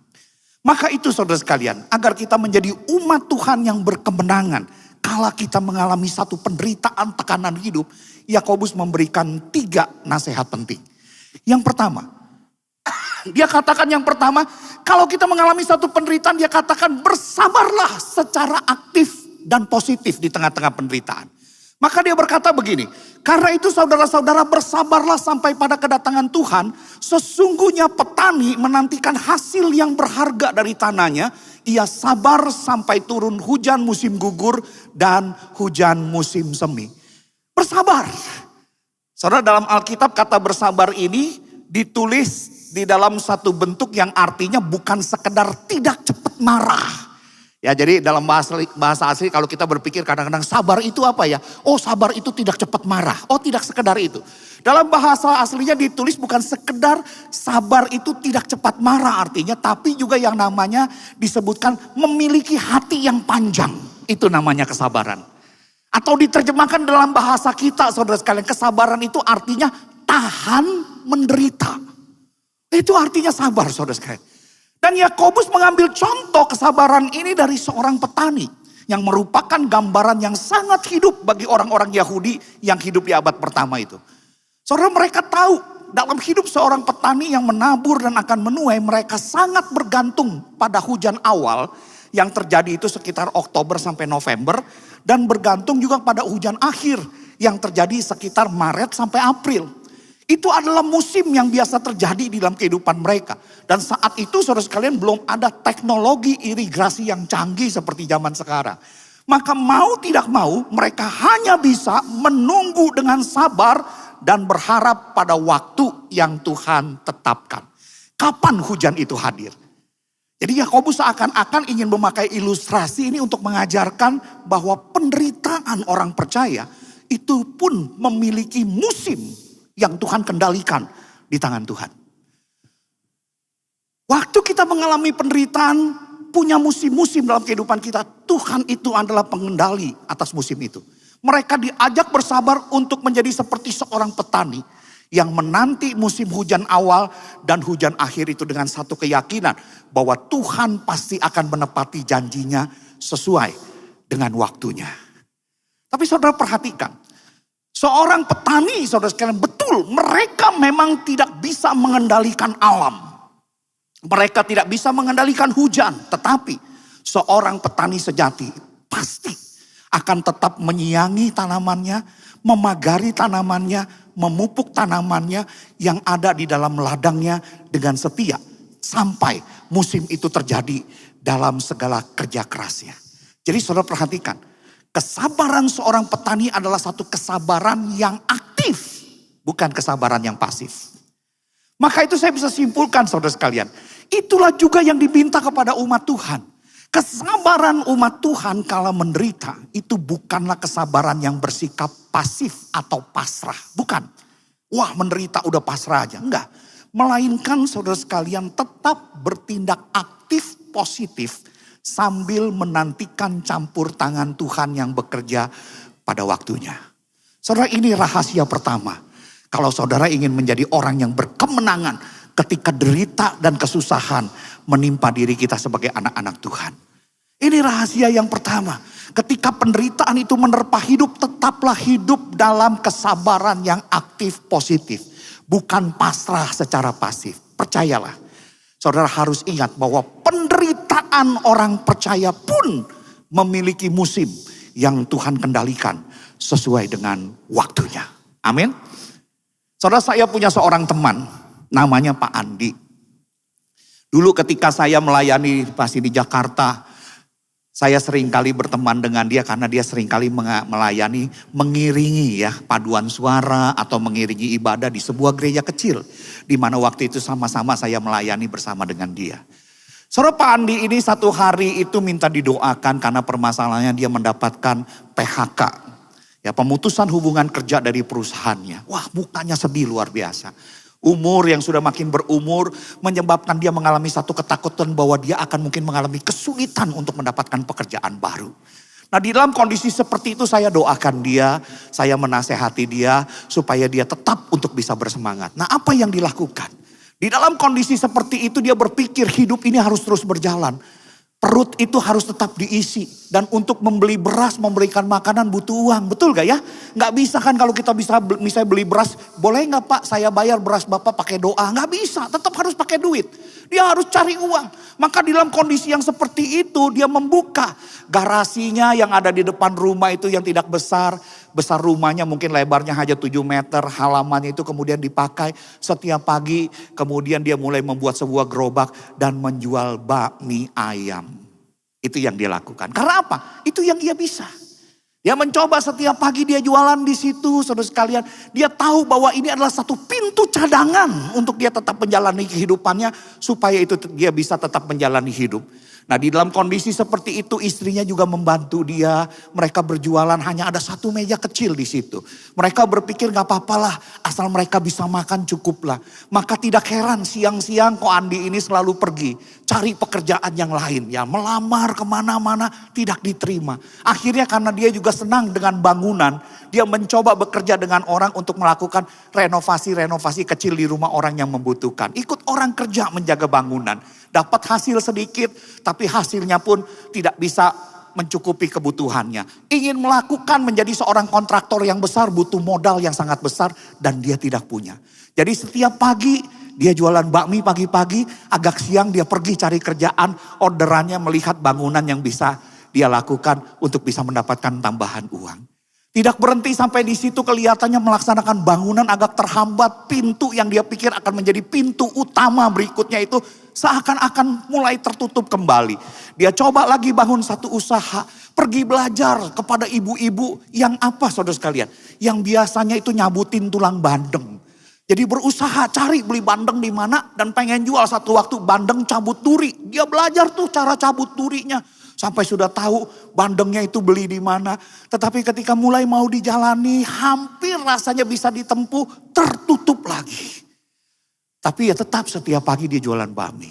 Maka itu saudara sekalian, agar kita menjadi umat Tuhan yang berkemenangan. Kala kita mengalami satu penderitaan, tekanan hidup, Yakobus memberikan 3 nasihat penting. Yang pertama, dia katakan yang pertama, kalau kita mengalami satu penderitaan, dia katakan bersabarlah secara aktif dan positif di tengah-tengah penderitaan. Maka dia berkata begini, karena itu saudara-saudara bersabarlah sampai pada kedatangan Tuhan. Sesungguhnya petani menantikan hasil yang berharga dari tanahnya. Ia sabar sampai turun hujan musim gugur dan hujan musim semi. Bersabar. Saudara, dalam Alkitab kata bersabar ini ditulis di dalam satu bentuk yang artinya bukan sekedar tidak cepat marah. Ya, jadi dalam bahasa asli kalau kita berpikir kadang-kadang sabar itu apa ya? Oh, sabar itu tidak cepat marah. Oh, tidak sekedar itu. Dalam bahasa aslinya ditulis bukan sekedar sabar itu tidak cepat marah artinya. Tapi juga yang namanya disebutkan memiliki hati yang panjang. Itu namanya kesabaran. Atau diterjemahkan dalam bahasa kita saudara sekalian. Kesabaran itu artinya tahan menderita. Itu artinya sabar saudara sekalian. Dan Yakobus mengambil contoh kesabaran ini dari seorang petani. Yang merupakan gambaran yang sangat hidup bagi orang-orang Yahudi yang hidup di abad pertama itu. Saudara, mereka tahu dalam hidup seorang petani yang menabur dan akan menuai, mereka sangat bergantung pada hujan awal yang terjadi itu sekitar Oktober sampai November. Dan bergantung juga pada hujan akhir yang terjadi sekitar Maret sampai April. Itu adalah musim yang biasa terjadi di dalam kehidupan mereka. Dan saat itu saudara sekalian belum ada teknologi irigasi yang canggih seperti zaman sekarang. Maka mau tidak mau mereka hanya bisa menunggu dengan sabar dan berharap pada waktu yang Tuhan tetapkan. Kapan hujan itu hadir? Jadi Yakobus seakan-akan ingin memakai ilustrasi ini untuk mengajarkan bahwa penderitaan orang percaya itu pun memiliki musim yang Tuhan kendalikan di tangan Tuhan. Waktu kita mengalami penderitaan, punya musim-musim dalam kehidupan kita. Tuhan itu adalah pengendali atas musim itu. Mereka diajak bersabar untuk menjadi seperti seorang petani yang menanti musim hujan awal dan hujan akhir itu dengan satu keyakinan bahwa Tuhan pasti akan menepati janjinya sesuai dengan waktunya. Tapi saudara perhatikan, seorang petani, saudara sekalian, betul mereka memang tidak bisa mengendalikan alam. Mereka tidak bisa mengendalikan hujan. Tetapi seorang petani sejati pasti akan tetap menyiangi tanamannya, memagari tanamannya, memupuk tanamannya yang ada di dalam ladangnya dengan setia. Sampai musim itu terjadi dalam segala kerja kerasnya. Jadi saudara perhatikan, kesabaran seorang petani adalah satu kesabaran yang aktif, bukan kesabaran yang pasif. Maka itu saya bisa simpulkan saudara sekalian, itulah juga yang diminta kepada umat Tuhan. Kesabaran umat Tuhan kala menderita itu bukanlah kesabaran yang bersikap pasif atau pasrah. Bukan, wah menderita udah pasrah aja, enggak. Melainkan saudara sekalian tetap bertindak aktif positif sambil menantikan campur tangan Tuhan yang bekerja pada waktunya. Saudara, ini rahasia pertama. Kalau saudara ingin menjadi orang yang berkemenangan ketika derita dan kesusahan menimpa diri kita sebagai anak-anak Tuhan. Ini rahasia yang pertama. Ketika penderitaan itu menerpa hidup, tetaplah hidup dalam kesabaran yang aktif positif. Bukan pasrah secara pasif. Percayalah. Saudara harus ingat bahwa penderitaan orang percaya pun memiliki musim yang Tuhan kendalikan sesuai dengan waktunya. Amin. Saudara, saya punya seorang teman namanya Pak Andi. Dulu ketika saya melayani pasti di Jakarta, saya seringkali berteman dengan dia karena dia seringkali melayani, mengiringi ya paduan suara atau mengiringi ibadah di sebuah gereja kecil. Di mana waktu itu sama-sama saya melayani bersama dengan dia. Saudara, Pak Andi ini satu hari itu minta didoakan karena permasalahannya dia mendapatkan PHK. Ya, pemutusan hubungan kerja dari perusahaannya. Wah, mukanya sedih luar biasa. Umur yang sudah makin berumur menyebabkan dia mengalami satu ketakutan bahwa dia akan mungkin mengalami kesulitan untuk mendapatkan pekerjaan baru. Nah di dalam kondisi seperti itu saya doakan dia, saya menasehati dia supaya dia tetap untuk bisa bersemangat. Nah apa yang dilakukan? Di dalam kondisi seperti itu dia berpikir hidup ini harus terus berjalan. Perut itu harus tetap diisi. Dan untuk membeli beras, memberikan makanan butuh uang. Betul gak ya? Gak bisa kan kalau kita bisa misalnya beli beras. Boleh gak Pak saya bayar beras Bapak pakai doa? Gak bisa, tetap harus pakai duit. Dia harus cari uang. Maka di dalam kondisi yang seperti itu dia membuka garasinya yang ada di depan rumah itu yang tidak besar. Besar rumahnya mungkin lebarnya hanya 7 meter. Halamannya itu kemudian dipakai setiap pagi. Kemudian dia mulai membuat sebuah gerobak dan menjual bakmi ayam. Itu yang dia lakukan. Karena apa? Itu yang dia bisa. Dia mencoba setiap pagi dia jualan di situ, saudara sekalian. Dia tahu bahwa ini adalah satu pintu cadangan untuk dia tetap menjalani kehidupannya. Supaya itu dia bisa tetap menjalani hidup. Nah di dalam kondisi seperti itu istrinya juga membantu dia. Mereka berjualan hanya ada satu meja kecil di situ. Mereka berpikir gak apa-apalah asal mereka bisa makan cukuplah. Maka tidak heran siang-siang kok Andi ini selalu pergi. Cari pekerjaan yang lain ya. Melamar kemana-mana tidak diterima. Akhirnya karena dia juga senang dengan bangunan. Dia mencoba bekerja dengan orang untuk melakukan renovasi-renovasi kecil di rumah orang yang membutuhkan. Ikut orang kerja menjaga bangunan. Dapat hasil sedikit tapi hasilnya pun tidak bisa mencukupi kebutuhannya. Ingin melakukan menjadi seorang kontraktor yang besar butuh modal yang sangat besar dan dia tidak punya. Jadi setiap pagi dia jualan bakmi pagi-pagi, agak siang dia pergi cari kerjaan, orderannya melihat bangunan yang bisa dia lakukan untuk bisa mendapatkan tambahan uang. Tidak berhenti sampai di situ kelihatannya melaksanakan bangunan agak terhambat. Pintu yang dia pikir akan menjadi pintu utama berikutnya itu seakan-akan mulai tertutup kembali. Dia coba lagi bangun satu usaha. Pergi belajar kepada ibu-ibu yang apa saudara sekalian. Yang biasanya itu nyabutin tulang bandeng. Jadi berusaha cari beli bandeng di mana dan pengen jual satu waktu bandeng cabut duri. Dia belajar tuh cara cabut durinya. Sampai sudah tahu bandengnya itu beli di mana. Tetapi ketika mulai mau dijalani hampir rasanya bisa ditempuh tertutup lagi. Tapi ya tetap setiap pagi dia jualan bakmi.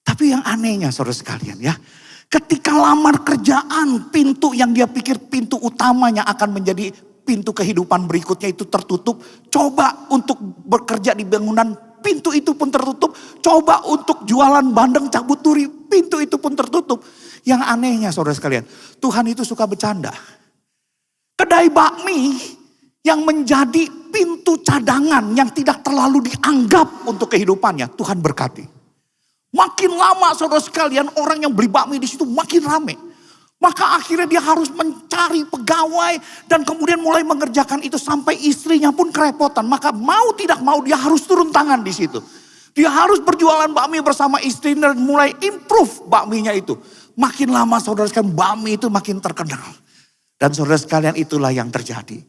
Tapi yang anehnya saudara sekalian ya. Ketika lamar kerjaan pintu yang dia pikir pintu utamanya akan menjadi pintu kehidupan berikutnya itu tertutup. Coba untuk bekerja di bangunan pintu itu pun tertutup. Coba untuk jualan bandeng cabut duri pintu itu pun tertutup. Yang anehnya saudara sekalian, Tuhan itu suka bercanda. Kedai bakmi yang menjadi pintu cadangan yang tidak terlalu dianggap untuk kehidupannya, Tuhan berkati. Makin lama saudara sekalian orang yang beli bakmi di situ makin rame. Maka akhirnya dia harus mencari pegawai dan kemudian mulai mengerjakan itu sampai istrinya pun kerepotan. Maka mau tidak mau dia harus turun tangan di situ. Dia harus berjualan bakmi bersama istri dan mulai improve bakminya itu. Makin lama saudara sekalian bakmi itu makin terkenal. Dan saudara sekalian itulah yang terjadi.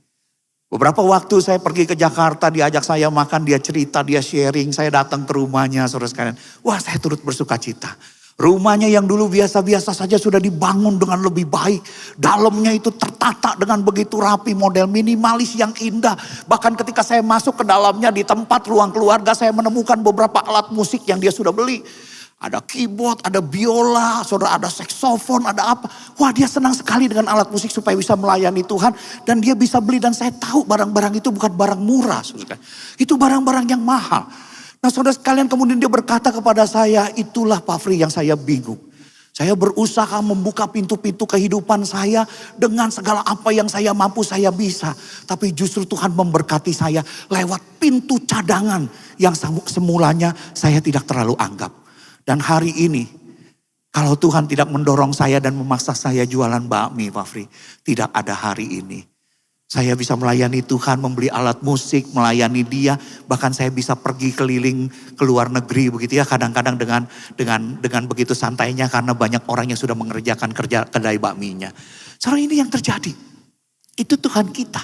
Beberapa waktu saya pergi ke Jakarta, diajak saya makan, dia cerita, dia sharing. Saya datang ke rumahnya saudara sekalian. Wah saya turut bersuka cita. Rumahnya yang dulu biasa-biasa saja sudah dibangun dengan lebih baik. Dalamnya itu tertata dengan begitu rapi, model minimalis yang indah. Bahkan ketika saya masuk ke dalamnya di tempat ruang keluarga saya menemukan beberapa alat musik yang dia sudah beli. Ada keyboard, ada biola, saudara ada saksofon, ada apa. Wah dia senang sekali dengan alat musik supaya bisa melayani Tuhan. Dan dia bisa beli dan saya tahu barang-barang itu bukan barang murah. Saudara. Itu barang-barang yang mahal. Nah saudara sekalian kemudian dia berkata kepada saya, itulah Pak Fri yang saya bingung. Saya berusaha membuka pintu-pintu kehidupan saya dengan segala apa yang saya mampu saya bisa. Tapi justru Tuhan memberkati saya lewat pintu cadangan yang semulanya saya tidak terlalu anggap. Dan hari ini kalau Tuhan tidak mendorong saya dan memaksa saya jualan bakmi Pak Fri. Tidak ada hari ini. Saya bisa melayani Tuhan, membeli alat musik, melayani dia. Bahkan saya bisa pergi keliling ke luar negeri begitu ya. Kadang-kadang dengan begitu santainya karena banyak orang yang sudah mengerjakan kerja kedai bakminya. Saudara ini yang terjadi. Itu Tuhan kita.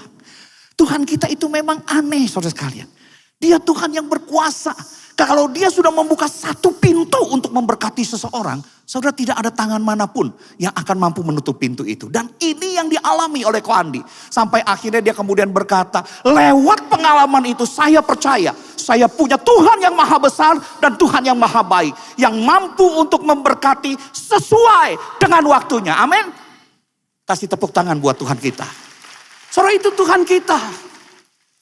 Tuhan kita itu memang aneh saudara sekalian. Dia Tuhan yang berkuasa. Kalau dia sudah membuka satu pintu untuk memberkati seseorang, saudara tidak ada tangan manapun yang akan mampu menutup pintu itu. Dan ini yang dialami oleh Ko Andi. Sampai akhirnya dia kemudian berkata, lewat pengalaman itu saya percaya, saya punya Tuhan yang maha besar dan Tuhan yang maha baik. Yang mampu untuk memberkati sesuai dengan waktunya. Amin. Kasih tepuk tangan buat Tuhan kita. Saudara, itu Tuhan kita.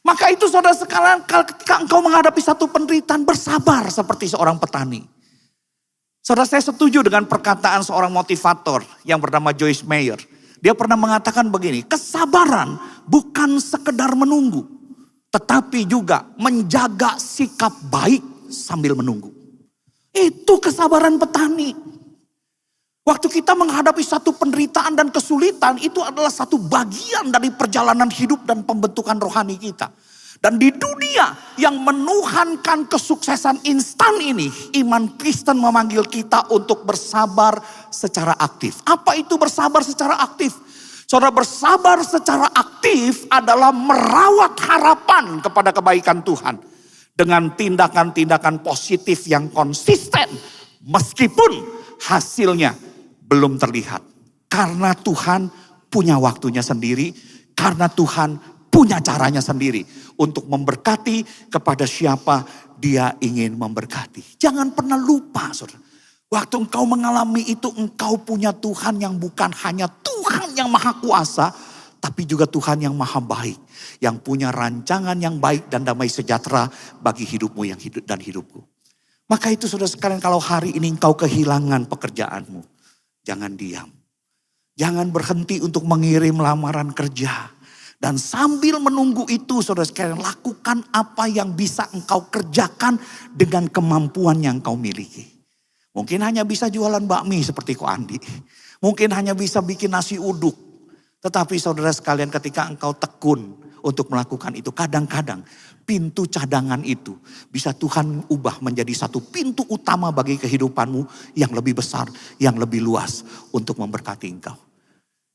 Maka itu saudara sekarang ketika engkau menghadapi satu penderitaan, bersabar seperti seorang petani. Saudara, saya setuju dengan perkataan seorang motivator yang bernama Joyce Meyer. Dia pernah mengatakan begini, kesabaran bukan sekedar menunggu, tetapi juga menjaga sikap baik sambil menunggu. Itu kesabaran petani. Waktu kita menghadapi satu penderitaan dan kesulitan, itu adalah satu bagian dari perjalanan hidup dan pembentukan rohani kita. Dan di dunia yang menuhankan kesuksesan instan ini, iman Kristen memanggil kita untuk bersabar secara aktif. Apa itu bersabar secara aktif? Saudara, bersabar secara aktif adalah merawat harapan kepada kebaikan Tuhan. Dengan tindakan-tindakan positif yang konsisten, meskipun hasilnya belum terlihat. Karena Tuhan punya waktunya sendiri, karena Tuhan punya caranya sendiri untuk memberkati kepada siapa Dia ingin memberkati. Jangan pernah lupa, saudara. Waktu engkau mengalami itu, engkau punya Tuhan yang bukan hanya Tuhan yang maha kuasa, tapi juga Tuhan yang maha baik. Yang punya rancangan yang baik dan damai sejahtera bagi hidupmu yang hidup dan hidupku. Maka itu saudara sekalian, kalau hari ini engkau kehilangan pekerjaanmu, jangan diam. Jangan berhenti untuk mengirim lamaran kerja. Dan sambil menunggu itu saudara sekalian, lakukan apa yang bisa engkau kerjakan dengan kemampuan yang engkau miliki. Mungkin hanya bisa jualan bakmi seperti Ko Andi. Mungkin hanya bisa bikin nasi uduk. Tetapi saudara sekalian, ketika engkau tekun untuk melakukan itu, kadang-kadang pintu cadangan itu bisa Tuhan ubah menjadi satu pintu utama bagi kehidupanmu yang lebih besar, yang lebih luas untuk memberkati engkau.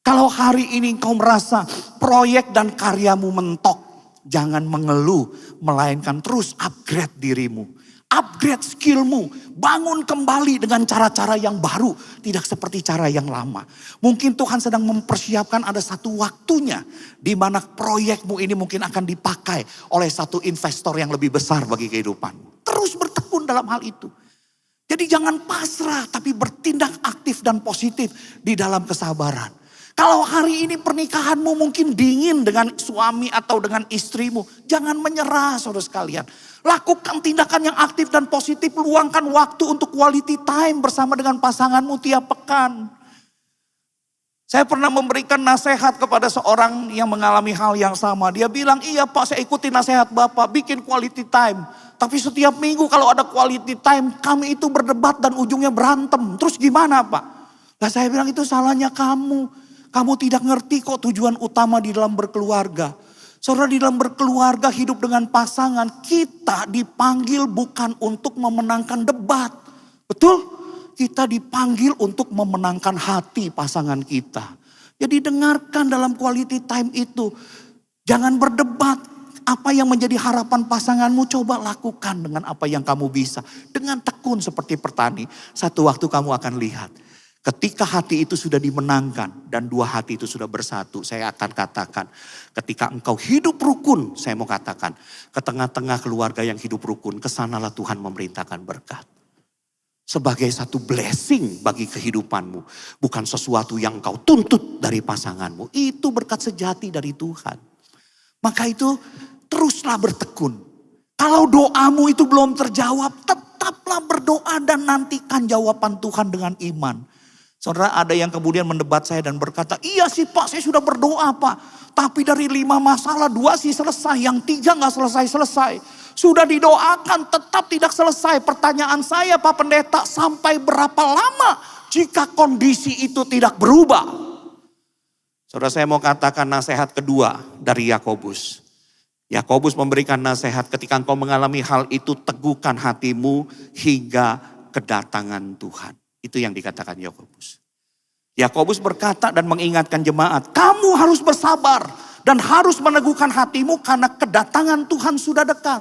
Kalau hari ini engkau merasa proyek dan karyamu mentok, jangan mengeluh, melainkan terus upgrade dirimu. Upgrade skillmu, bangun kembali dengan cara-cara yang baru, tidak seperti cara yang lama. Mungkin Tuhan sedang mempersiapkan ada satu waktunya di mana proyekmu ini mungkin akan dipakai oleh satu investor yang lebih besar bagi kehidupanmu. Terus bertekun dalam hal itu. Jadi jangan pasrah, tapi bertindak aktif dan positif di dalam kesabaran. Kalau hari ini pernikahanmu mungkin dingin dengan suami atau dengan istrimu, jangan menyerah saudara sekalian. Lakukan tindakan yang aktif dan positif, luangkan waktu untuk quality time bersama dengan pasanganmu tiap pekan. Saya pernah memberikan nasihat kepada seorang yang mengalami hal yang sama. Dia bilang, iya Pak, saya ikuti nasihat Bapak, bikin quality time. Tapi setiap minggu kalau ada quality time, kami itu berdebat dan ujungnya berantem. Terus gimana Pak? Nah saya bilang, itu salahnya kamu. Kamu tidak ngerti kok tujuan utama di dalam berkeluarga. Saudara, di dalam berkeluarga hidup dengan pasangan, kita dipanggil bukan untuk memenangkan debat. Betul? Kita dipanggil untuk memenangkan hati pasangan kita. Jadi dengarkan dalam quality time itu. Jangan berdebat. Apa yang menjadi harapan pasanganmu, coba lakukan dengan apa yang kamu bisa. Dengan tekun seperti petani. Satu waktu kamu akan lihat. Ketika hati itu sudah dimenangkan dan dua hati itu sudah bersatu, saya akan katakan ketika engkau hidup rukun, saya mau katakan ke tengah-tengah keluarga yang hidup rukun, kesanalah Tuhan memerintahkan berkat. Sebagai satu blessing bagi kehidupanmu, bukan sesuatu yang engkau tuntut dari pasanganmu. Itu berkat sejati dari Tuhan. Maka itu teruslah bertekun. Kalau doamu itu belum terjawab, tetaplah berdoa dan nantikan jawaban Tuhan dengan iman. Saudara, ada yang kemudian mendebat saya dan berkata, iya sih Pak, saya sudah berdoa Pak. Tapi dari 5 masalah 2 sih selesai, yang 3 gak selesai-selesai. Sudah didoakan tetap tidak selesai. Pertanyaan saya Pak Pendeta, sampai berapa lama jika kondisi itu tidak berubah? Saudara, saya mau katakan nasihat kedua dari Yakobus. Yakobus memberikan nasihat, ketika engkau mengalami hal itu, teguhkan hatimu hingga kedatangan Tuhan. Itu yang dikatakan Yakobus. Yakobus berkata dan mengingatkan jemaat, kamu harus bersabar dan harus meneguhkan hatimu karena kedatangan Tuhan sudah dekat.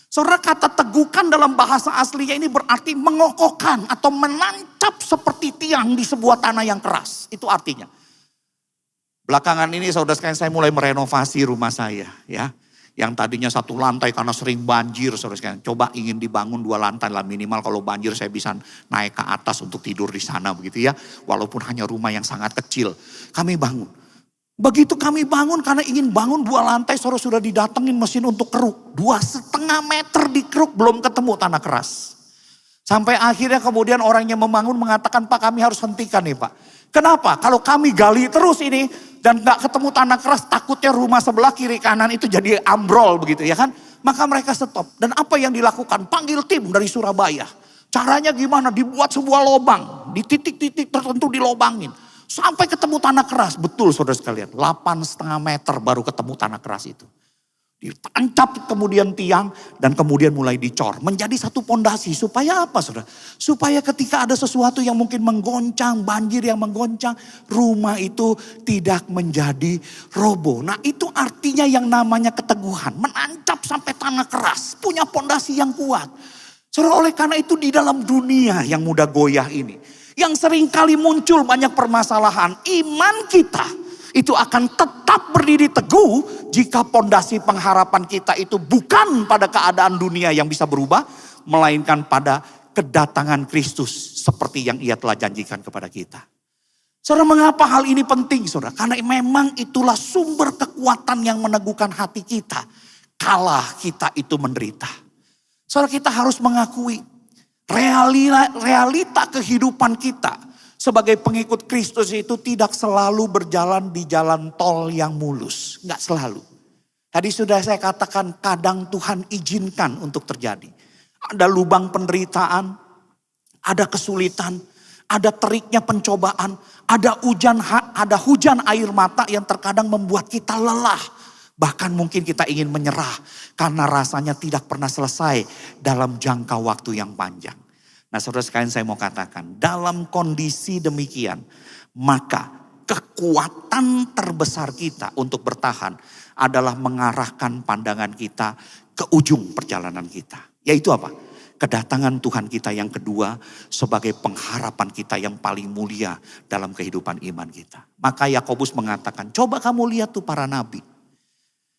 Saudara, kata teguhkan dalam bahasa aslinya ini berarti mengokohkan atau menancap seperti tiang di sebuah tanah yang keras. Itu artinya. Belakangan ini saudara sekalian, saya mulai merenovasi rumah saya, ya. Yang tadinya 1 lantai karena sering banjir, saudara sekalian. Coba ingin dibangun 2 lantai lah minimal, kalau banjir saya bisa naik ke atas untuk tidur di sana begitu ya. Walaupun hanya rumah yang sangat kecil. Kami bangun. Begitu kami bangun karena ingin bangun 2 lantai, saudara sudah didatengin mesin untuk keruk. 2,5 meter dikeruk belum ketemu tanah keras. Sampai akhirnya kemudian orang yang membangun mengatakan, Pak kami harus hentikan nih Pak. Kenapa? Kalau kami gali terus ini dan gak ketemu tanah keras, takutnya rumah sebelah kiri kanan itu jadi ambrol begitu ya kan. Maka mereka stop. Dan apa yang dilakukan? Panggil tim dari Surabaya. Caranya gimana? Dibuat sebuah lubang. Di titik-titik tertentu dilobangin. Sampai ketemu tanah keras. Betul saudara sekalian. 8,5 meter baru ketemu tanah keras itu. Ditancap kemudian tiang dan kemudian mulai dicor. Menjadi satu pondasi. Supaya apa saudara? Supaya ketika ada sesuatu yang mungkin menggoncang, banjir yang menggoncang, rumah itu tidak menjadi roboh. Nah itu artinya yang namanya keteguhan. Menancap sampai tanah keras. Punya pondasi yang kuat. Saudara, oleh karena itu di dalam dunia yang mudah goyah ini, yang sering kali muncul banyak permasalahan, iman kita itu akan tetap berdiri teguh jika pondasi pengharapan kita itu bukan pada keadaan dunia yang bisa berubah, melainkan pada kedatangan Kristus seperti yang Ia telah janjikan kepada kita. Saudara, mengapa hal ini penting saudara? Karena memang itulah sumber kekuatan yang meneguhkan hati kita kala kita itu menderita. Saudara, kita harus mengakui realita kehidupan kita sebagai pengikut Kristus itu tidak selalu berjalan di jalan tol yang mulus. Enggak selalu. Tadi sudah saya katakan kadang Tuhan izinkan untuk terjadi. Ada lubang penderitaan, ada kesulitan, ada teriknya pencobaan, ada hujan air mata yang terkadang membuat kita lelah. Bahkan mungkin kita ingin menyerah karena rasanya tidak pernah selesai dalam jangka waktu yang panjang. Nah saudara sekalian, saya mau katakan, dalam kondisi demikian, maka kekuatan terbesar kita untuk bertahan adalah mengarahkan pandangan kita ke ujung perjalanan kita. Yaitu apa? Kedatangan Tuhan kita yang kedua sebagai pengharapan kita yang paling mulia dalam kehidupan iman kita. Maka Yakobus mengatakan, coba kamu lihat tuh para nabi.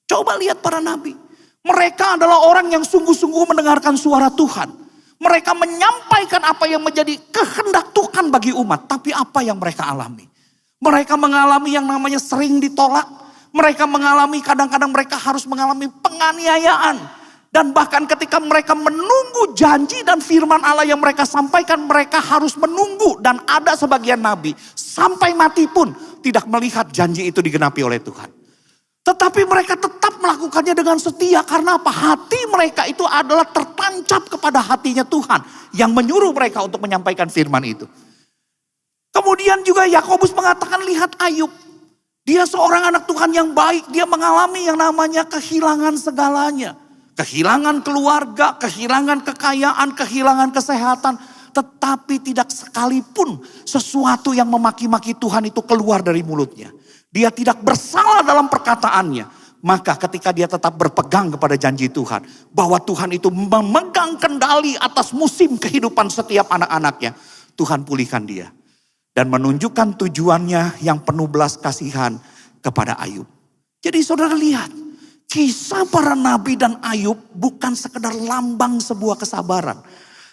Coba lihat para nabi. Mereka adalah orang yang sungguh-sungguh mendengarkan suara Tuhan. Mereka menyampaikan apa yang menjadi kehendak Tuhan bagi umat. Tapi apa yang mereka alami? Mereka mengalami yang namanya sering ditolak. Mereka mengalami kadang-kadang mereka harus mengalami penganiayaan. Dan bahkan ketika mereka menunggu janji dan firman Allah yang mereka sampaikan, mereka harus menunggu. Dan ada sebagian nabi sampai mati pun tidak melihat janji itu digenapi oleh Tuhan. Tetapi mereka tetap melakukannya dengan setia. Karena apa? Hati mereka itu adalah tertancap kepada hatinya Tuhan. Yang menyuruh mereka untuk menyampaikan firman itu. Kemudian juga Yakobus mengatakan, lihat Ayub. Dia seorang anak Tuhan yang baik. Dia mengalami yang namanya kehilangan segalanya. Kehilangan keluarga, kehilangan kekayaan, kehilangan kesehatan. Tetapi tidak sekalipun sesuatu yang memaki-maki Tuhan itu keluar dari mulutnya. Dia tidak bersalah dalam perkataannya. Maka ketika dia tetap berpegang kepada janji Tuhan. Bahwa Tuhan itu memegang kendali atas musim kehidupan setiap anak-anaknya. Tuhan pulihkan dia. Dan menunjukkan tujuannya yang penuh belas kasihan kepada Ayub. Jadi saudara lihat. Kisah para nabi dan Ayub bukan sekedar lambang sebuah kesabaran.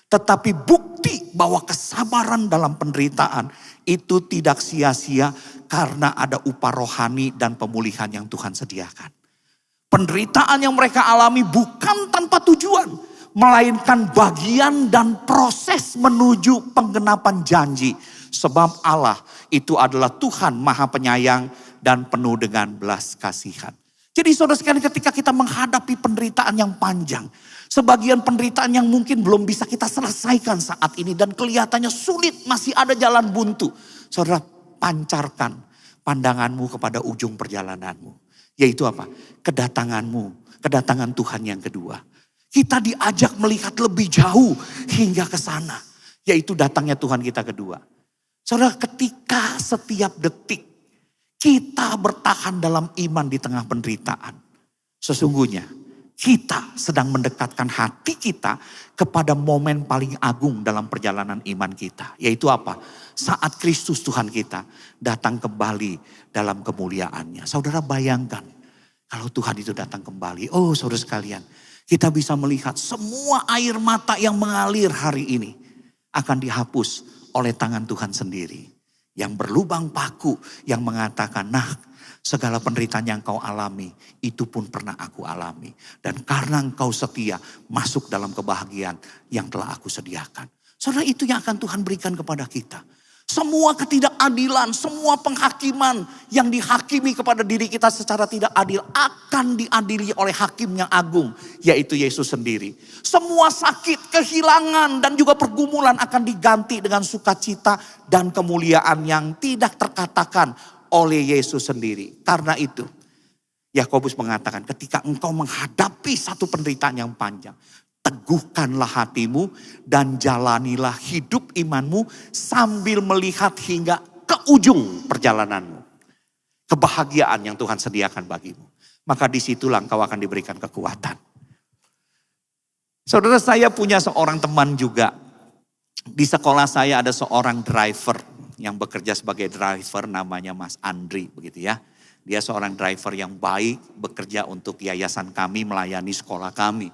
Tetapi bukti bahwa kesabaran dalam penderitaan itu tidak sia-sia. Karena ada upah rohani dan pemulihan yang Tuhan sediakan. Penderitaan yang mereka alami bukan tanpa tujuan. Melainkan bagian dan proses menuju penggenapan janji. Sebab Allah itu adalah Tuhan Maha Penyayang dan penuh dengan belas kasihan. Jadi saudara sekalian, ketika kita menghadapi penderitaan yang panjang. Sebagian penderitaan yang mungkin belum bisa kita selesaikan saat ini. Dan kelihatannya sulit, masih ada jalan buntu. Saudara, pancarkan pandanganmu kepada ujung perjalananmu. Yaitu apa? Kedatanganmu, kedatangan Tuhan yang kedua. Kita diajak melihat lebih jauh hingga ke sana. Yaitu datangnya Tuhan kita kedua. Saudara, ketika setiap detik kita bertahan dalam iman di tengah penderitaan. Sesungguhnya kita sedang mendekatkan hati kita kepada momen paling agung dalam perjalanan iman kita. Yaitu apa? Saat Kristus Tuhan kita datang kembali dalam kemuliaannya. Saudara bayangkan, Kalau Tuhan itu datang kembali, oh saudara sekalian, kita bisa melihat semua air mata yang mengalir hari ini akan dihapus oleh tangan Tuhan sendiri. Yang berlubang paku yang mengatakan, nah segala penderitaan yang kau alami, itu pun pernah aku alami. Dan karena engkau setia, masuk dalam kebahagiaan yang telah aku sediakan. Saudara, itu yang akan Tuhan berikan kepada kita. Semua ketidakadilan, semua penghakiman yang dihakimi kepada diri kita secara tidak adil akan diadili oleh hakim yang agung, yaitu Yesus sendiri. Semua sakit, kehilangan dan juga pergumulan akan diganti dengan sukacita dan kemuliaan yang tidak terkatakan oleh Yesus sendiri. Karena itu Yakobus mengatakan, ketika engkau menghadapi satu penderitaan yang panjang, teguhkanlah hatimu dan jalanilah hidup imanmu sambil melihat hingga ke ujung perjalananmu. Kebahagiaan yang Tuhan sediakan bagimu. Maka disitulah engkau akan diberikan kekuatan. Saudara, saya punya seorang teman juga. Di sekolah saya ada seorang driver yang bekerja sebagai driver, namanya Mas Andri, begitu ya. Dia seorang driver yang baik, bekerja untuk yayasan kami, melayani sekolah kami.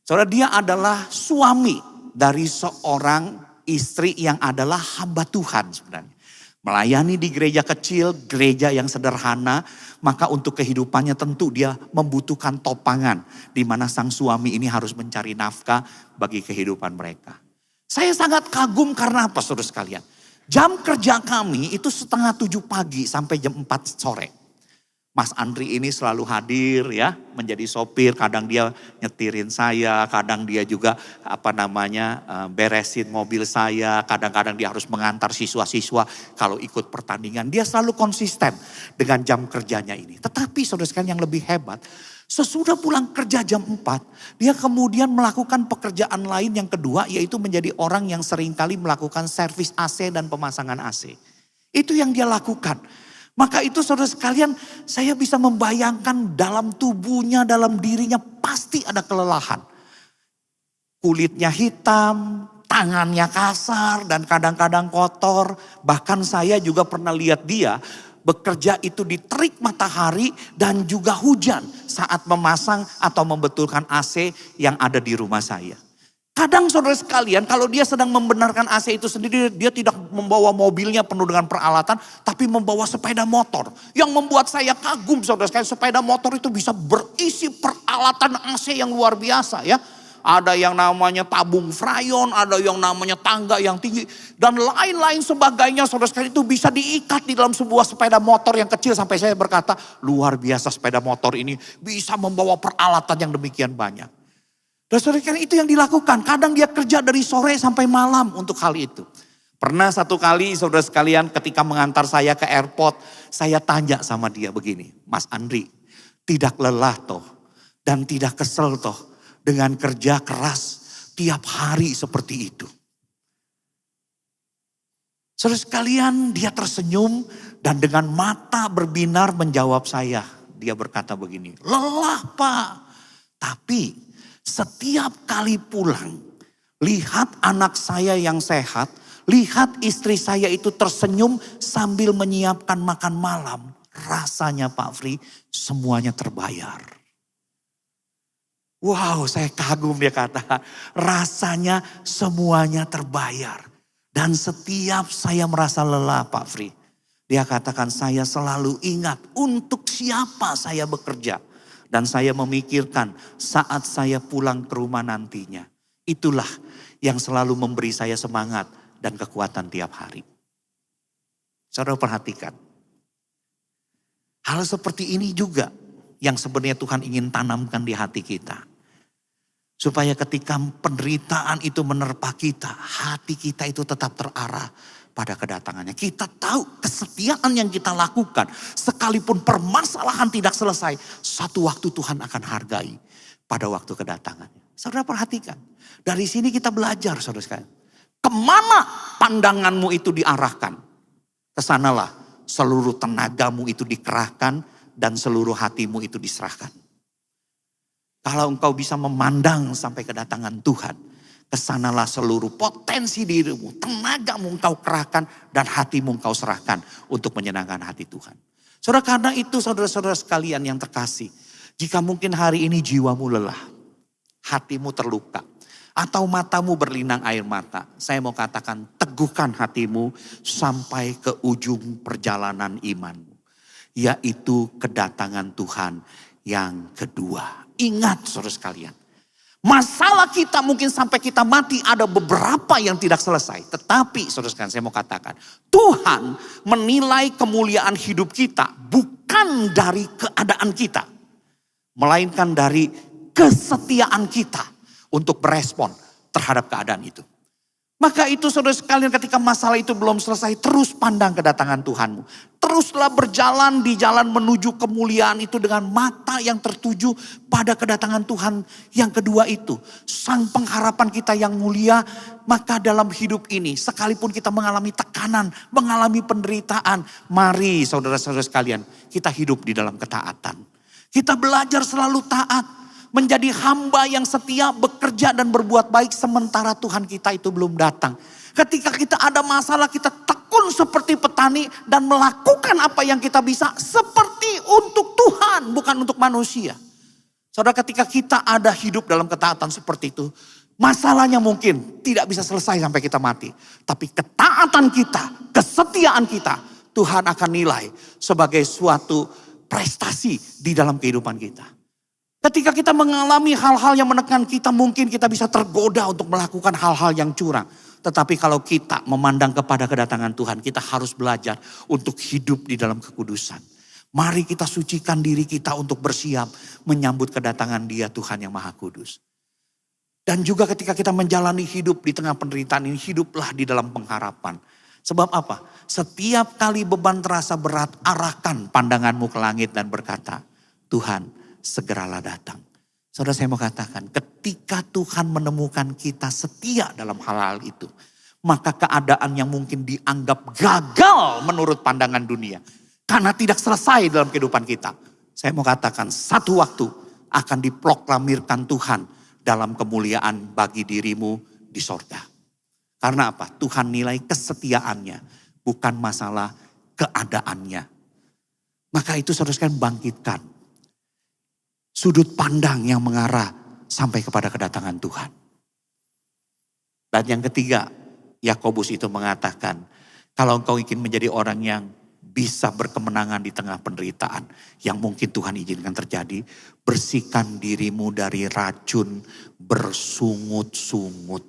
Saudara, dia adalah suami dari seorang istri yang adalah hamba Tuhan sebenarnya. Melayani di gereja kecil, gereja yang sederhana, maka untuk kehidupannya tentu dia membutuhkan topangan. Di mana sang suami ini harus mencari nafkah bagi kehidupan mereka. Saya sangat kagum karena apa saudara sekalian? Jam kerja kami itu 6:30 pagi sampai jam 4 sore. Mas Andri ini selalu hadir ya, menjadi sopir, kadang dia nyetirin saya, kadang dia juga beresin mobil saya, kadang-kadang dia harus mengantar siswa-siswa kalau ikut pertandingan. Dia selalu konsisten dengan jam kerjanya ini. Tetapi saudara sekalian yang lebih hebat, sesudah pulang kerja jam 4, dia kemudian melakukan pekerjaan lain yang kedua, yaitu menjadi orang yang seringkali melakukan servis AC dan pemasangan AC. Itu yang dia lakukan. Maka itu saudara sekalian, saya bisa membayangkan dalam tubuhnya, dalam dirinya pasti ada kelelahan. Kulitnya hitam, tangannya kasar dan kadang-kadang kotor. Bahkan saya juga pernah lihat dia bekerja itu di terik matahari dan juga hujan saat memasang atau membetulkan AC yang ada di rumah saya. Kadang saudara sekalian, kalau dia sedang membenarkan AC itu sendiri, dia tidak membawa mobilnya penuh dengan peralatan, tapi membawa sepeda motor. Yang membuat saya kagum saudara sekalian, sepeda motor itu bisa berisi peralatan AC yang luar biasa ya. Ada yang namanya tabung freon, ada yang namanya tangga yang tinggi, dan lain-lain sebagainya saudara sekalian, itu bisa diikat di dalam sebuah sepeda motor yang kecil. Sampai saya berkata, luar biasa sepeda motor ini bisa membawa peralatan yang demikian banyak. Dan saudara itu yang dilakukan. Kadang dia kerja dari sore sampai malam untuk hal itu. Pernah satu kali saudara sekalian ketika mengantar saya ke airport. Saya tanya sama dia begini. Mas Andri, tidak lelah toh dan tidak kesel toh dengan kerja keras tiap hari seperti itu. Saudara sekalian, dia tersenyum dan dengan mata berbinar menjawab saya. Dia berkata begini, lelah Pak, tapi setiap kali pulang, lihat anak saya yang sehat, lihat istri saya itu tersenyum sambil menyiapkan makan malam. Rasanya Pak Fri, semuanya terbayar. Wow, saya kagum, dia kata. Rasanya semuanya terbayar. Dan setiap saya merasa lelah Pak Fri, dia katakan saya selalu ingat untuk siapa saya bekerja. Dan saya memikirkan saat saya pulang ke rumah nantinya. Itulah yang selalu memberi saya semangat dan kekuatan tiap hari. Saudara perhatikan. Hal seperti ini juga yang sebenarnya Tuhan ingin tanamkan di hati kita. Supaya ketika penderitaan itu menerpa kita, hati kita itu tetap terarah pada kedatangannya. Kita tahu kesetiaan yang kita lakukan, sekalipun permasalahan tidak selesai, satu waktu Tuhan akan hargai pada waktu kedatangannya. Saudara perhatikan, dari sini kita belajar saudara sekalian. Kemana pandanganmu itu diarahkan, kesanalah seluruh tenagamu itu dikerahkan dan seluruh hatimu itu diserahkan. Kalau engkau bisa memandang sampai kedatangan Tuhan, kesanalah seluruh potensi dirimu, tenagamu engkau kerahkan dan hatimu engkau serahkan untuk menyenangkan hati Tuhan. Saudara, karena itu saudara-saudara sekalian yang terkasih, jika mungkin hari ini jiwamu lelah, hatimu terluka, atau matamu berlinang air mata, saya mau katakan teguhkan hatimu sampai ke ujung perjalanan imanmu, yaitu kedatangan Tuhan yang kedua. Ingat saudara sekalian, masalah kita mungkin sampai kita mati ada beberapa yang tidak selesai. Tetapi saudara sekalian, saya mau katakan, Tuhan menilai kemuliaan hidup kita bukan dari keadaan kita, melainkan dari kesetiaan kita untuk berespon terhadap keadaan itu. Maka itu saudara sekalian, ketika masalah itu belum selesai, terus pandang kedatangan Tuhanmu. Teruslah berjalan di jalan menuju kemuliaan itu dengan mata yang tertuju pada kedatangan Tuhan yang kedua itu. Sang pengharapan kita yang mulia. Maka dalam hidup ini, sekalipun kita mengalami tekanan, mengalami penderitaan, mari saudara-saudara sekalian, kita hidup di dalam ketaatan. Kita belajar selalu taat, menjadi hamba yang setia, bekerja dan berbuat baik sementara Tuhan kita itu belum datang. Ketika kita ada masalah, kita tekun seperti petani dan melakukan apa yang kita bisa seperti untuk Tuhan, bukan untuk manusia. Saudara, ketika kita ada hidup dalam ketaatan seperti itu, masalahnya mungkin tidak bisa selesai sampai kita mati. Tapi ketaatan kita, kesetiaan kita, Tuhan akan nilai sebagai suatu prestasi di dalam kehidupan kita. Ketika kita mengalami hal-hal yang menekan kita, mungkin kita bisa tergoda untuk melakukan hal-hal yang curang. Tetapi kalau kita memandang kepada kedatangan Tuhan, kita harus belajar untuk hidup di dalam kekudusan. Mari kita sucikan diri kita untuk bersiap menyambut kedatangan Dia, Tuhan yang Maha Kudus. Dan juga ketika kita menjalani hidup di tengah penderitaan ini, hiduplah di dalam pengharapan. Sebab apa? Setiap kali beban terasa berat, arahkan pandanganmu ke langit dan berkata, Tuhan, segeralah datang. Saudara, saya mau katakan, ketika Tuhan menemukan kita setia dalam hal-hal itu, maka keadaan yang mungkin dianggap gagal menurut pandangan dunia, karena tidak selesai dalam kehidupan kita, saya mau katakan satu waktu akan diproklamirkan Tuhan dalam kemuliaan bagi dirimu di sorga. Karena apa? Tuhan nilai kesetiaannya, bukan masalah keadaannya. Maka itu saudara sekalian, bangkitkan sudut pandang yang mengarah sampai kepada kedatangan Tuhan. Dan yang ketiga, Yakobus itu mengatakan, kalau engkau ingin menjadi orang yang bisa berkemenangan di tengah penderitaan yang mungkin Tuhan izinkan terjadi, bersihkan dirimu dari racun bersungut-sungut.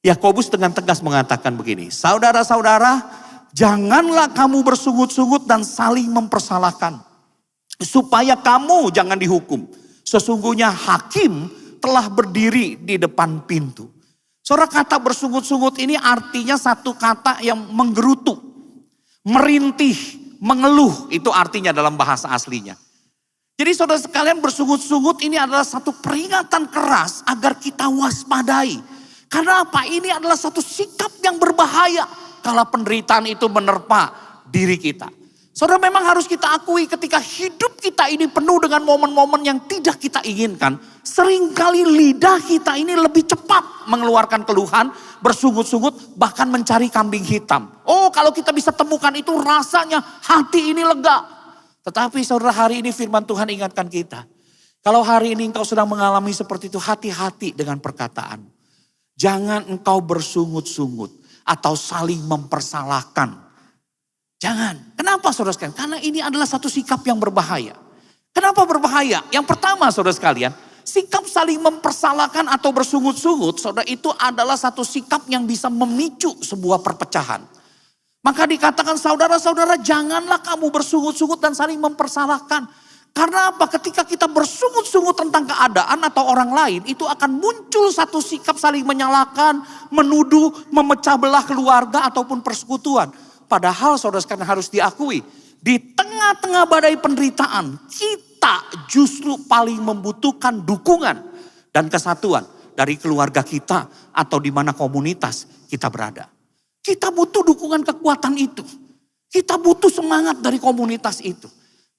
Yakobus dengan tegas mengatakan begini, saudara-saudara, janganlah kamu bersungut-sungut dan saling mempersalahkan, supaya kamu jangan dihukum. Sesungguhnya hakim telah berdiri di depan pintu. Saudara, kata bersungut-sungut ini artinya satu kata yang menggerutu, merintih, mengeluh. Itu artinya dalam bahasa aslinya. Jadi saudara sekalian, bersungut-sungut ini adalah satu peringatan keras agar kita waspadai. Karena apa? Ini adalah satu sikap yang berbahaya kalau penderitaan itu menerpa diri kita. Saudara, memang harus kita akui ketika hidup kita ini penuh dengan momen-momen yang tidak kita inginkan. Seringkali lidah kita ini lebih cepat mengeluarkan keluhan, bersungut-sungut, bahkan mencari kambing hitam. Oh, kalau kita bisa temukan itu, rasanya hati ini lega. Tetapi saudara, hari ini firman Tuhan ingatkan kita. Kalau hari ini engkau sedang mengalami seperti itu, hati-hati dengan perkataan. Jangan engkau bersungut-sungut atau saling mempersalahkan. Jangan. Kenapa saudara sekalian? Karena ini adalah satu sikap yang berbahaya. Kenapa berbahaya? Yang pertama saudara sekalian, sikap saling mempersalahkan atau bersungut-sungut, saudara, itu adalah satu sikap yang bisa memicu sebuah perpecahan. Maka dikatakan, saudara-saudara, janganlah kamu bersungut-sungut dan saling mempersalahkan. Karena apa? Ketika kita bersungut-sungut tentang keadaan atau orang lain, itu akan muncul satu sikap saling menyalahkan, menuduh, memecah belah keluarga ataupun persekutuan. Padahal saudara sekalian, harus diakui, di tengah-tengah badai penderitaan, kita justru paling membutuhkan dukungan dan kesatuan dari keluarga kita atau di mana komunitas kita berada. Kita butuh dukungan kekuatan itu. Kita butuh semangat dari komunitas itu.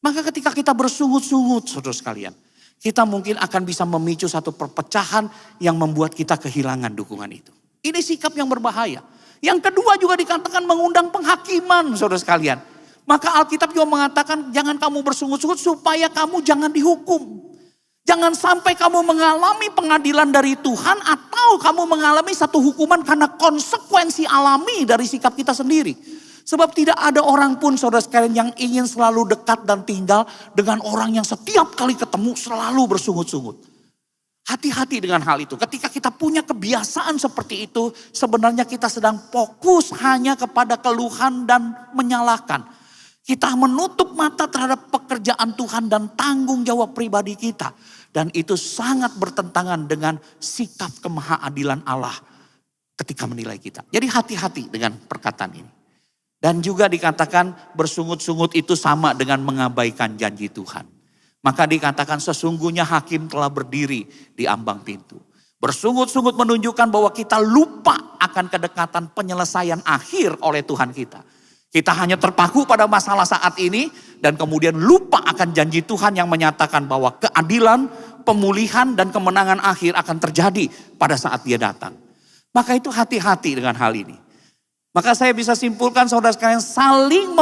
Maka ketika kita bersungut-sungut saudara sekalian, kita mungkin akan bisa memicu satu perpecahan yang membuat kita kehilangan dukungan itu. Ini sikap yang berbahaya. Yang kedua juga dikatakan mengundang penghakiman saudara sekalian. Maka Alkitab juga mengatakan jangan kamu bersungut-sungut supaya kamu jangan dihukum. Jangan sampai kamu mengalami pengadilan dari Tuhan atau kamu mengalami satu hukuman karena konsekuensi alami dari sikap kita sendiri. Sebab tidak ada orang pun saudara sekalian yang ingin selalu dekat dan tinggal dengan orang yang setiap kali ketemu selalu bersungut-sungut. Hati-hati dengan hal itu. Ketika kita punya kebiasaan seperti itu, sebenarnya kita sedang fokus hanya kepada keluhan dan menyalahkan. Kita menutup mata terhadap pekerjaan Tuhan dan tanggung jawab pribadi kita. Dan itu sangat bertentangan dengan sikap kemahaadilan Allah ketika menilai kita. Jadi hati-hati dengan perkataan ini. Dan juga dikatakan bersungut-sungut itu sama dengan mengabaikan janji Tuhan. Maka dikatakan sesungguhnya hakim telah berdiri di ambang pintu. Bersungut-sungut menunjukkan bahwa kita lupa akan kedekatan penyelesaian akhir oleh Tuhan kita. Kita hanya terpaku pada masalah saat ini dan kemudian lupa akan janji Tuhan yang menyatakan bahwa keadilan, pemulihan dan kemenangan akhir akan terjadi pada saat Dia datang. Maka itu hati-hati dengan hal ini. Maka saya bisa simpulkan saudara sekalian saling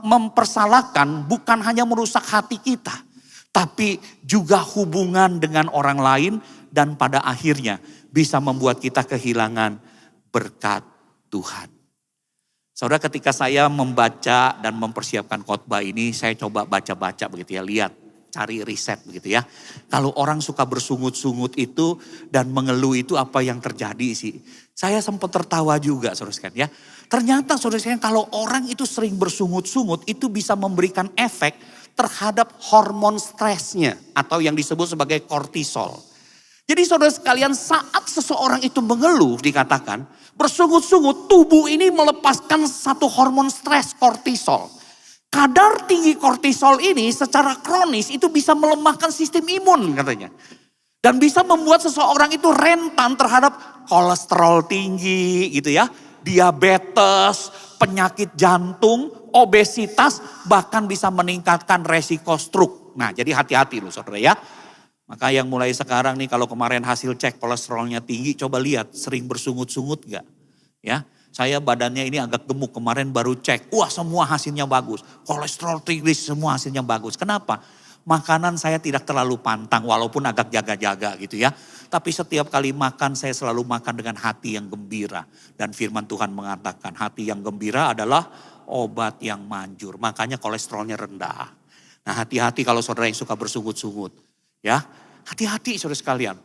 mempersalahkan bukan hanya merusak hati kita. Tapi juga hubungan dengan orang lain dan pada akhirnya bisa membuat kita kehilangan berkat Tuhan. Saudara ketika saya membaca dan mempersiapkan khotbah ini saya coba baca-baca begitu ya, lihat. Cari riset begitu ya. Kalau orang suka bersungut-sungut itu dan mengeluh itu apa yang terjadi sih. Saya sempat tertawa juga saudara sekalian ya. Ternyata saudara sekalian kalau orang itu sering bersungut-sungut itu bisa memberikan efek terhadap hormon stresnya. Atau yang disebut sebagai kortisol. Jadi saudara sekalian saat seseorang itu mengeluh dikatakan bersungut-sungut tubuh ini melepaskan satu hormon stres kortisol. Kadar tinggi kortisol ini secara kronis itu bisa melemahkan sistem imun katanya. Dan bisa membuat seseorang itu rentan terhadap kolesterol tinggi gitu ya. Diabetes, penyakit jantung, obesitas, bahkan bisa meningkatkan resiko stroke. Nah jadi hati-hati loh saudara ya. Maka yang mulai sekarang nih kalau kemarin hasil cek kolesterolnya tinggi, coba lihat sering bersungut-sungut gak? Ya. Saya badannya ini agak gemuk, kemarin baru cek. Wah semua hasilnya bagus. Kolesterol triglycerid semua hasilnya bagus. Kenapa? Makanan saya tidak terlalu pantang walaupun agak jaga-jaga gitu ya. Tapi setiap kali makan saya selalu makan dengan hati yang gembira. Dan firman Tuhan mengatakan hati yang gembira adalah obat yang manjur. Makanya kolesterolnya rendah. Nah hati-hati kalau saudara yang suka bersungut-sungut. Ya, hati-hati saudara sekalian.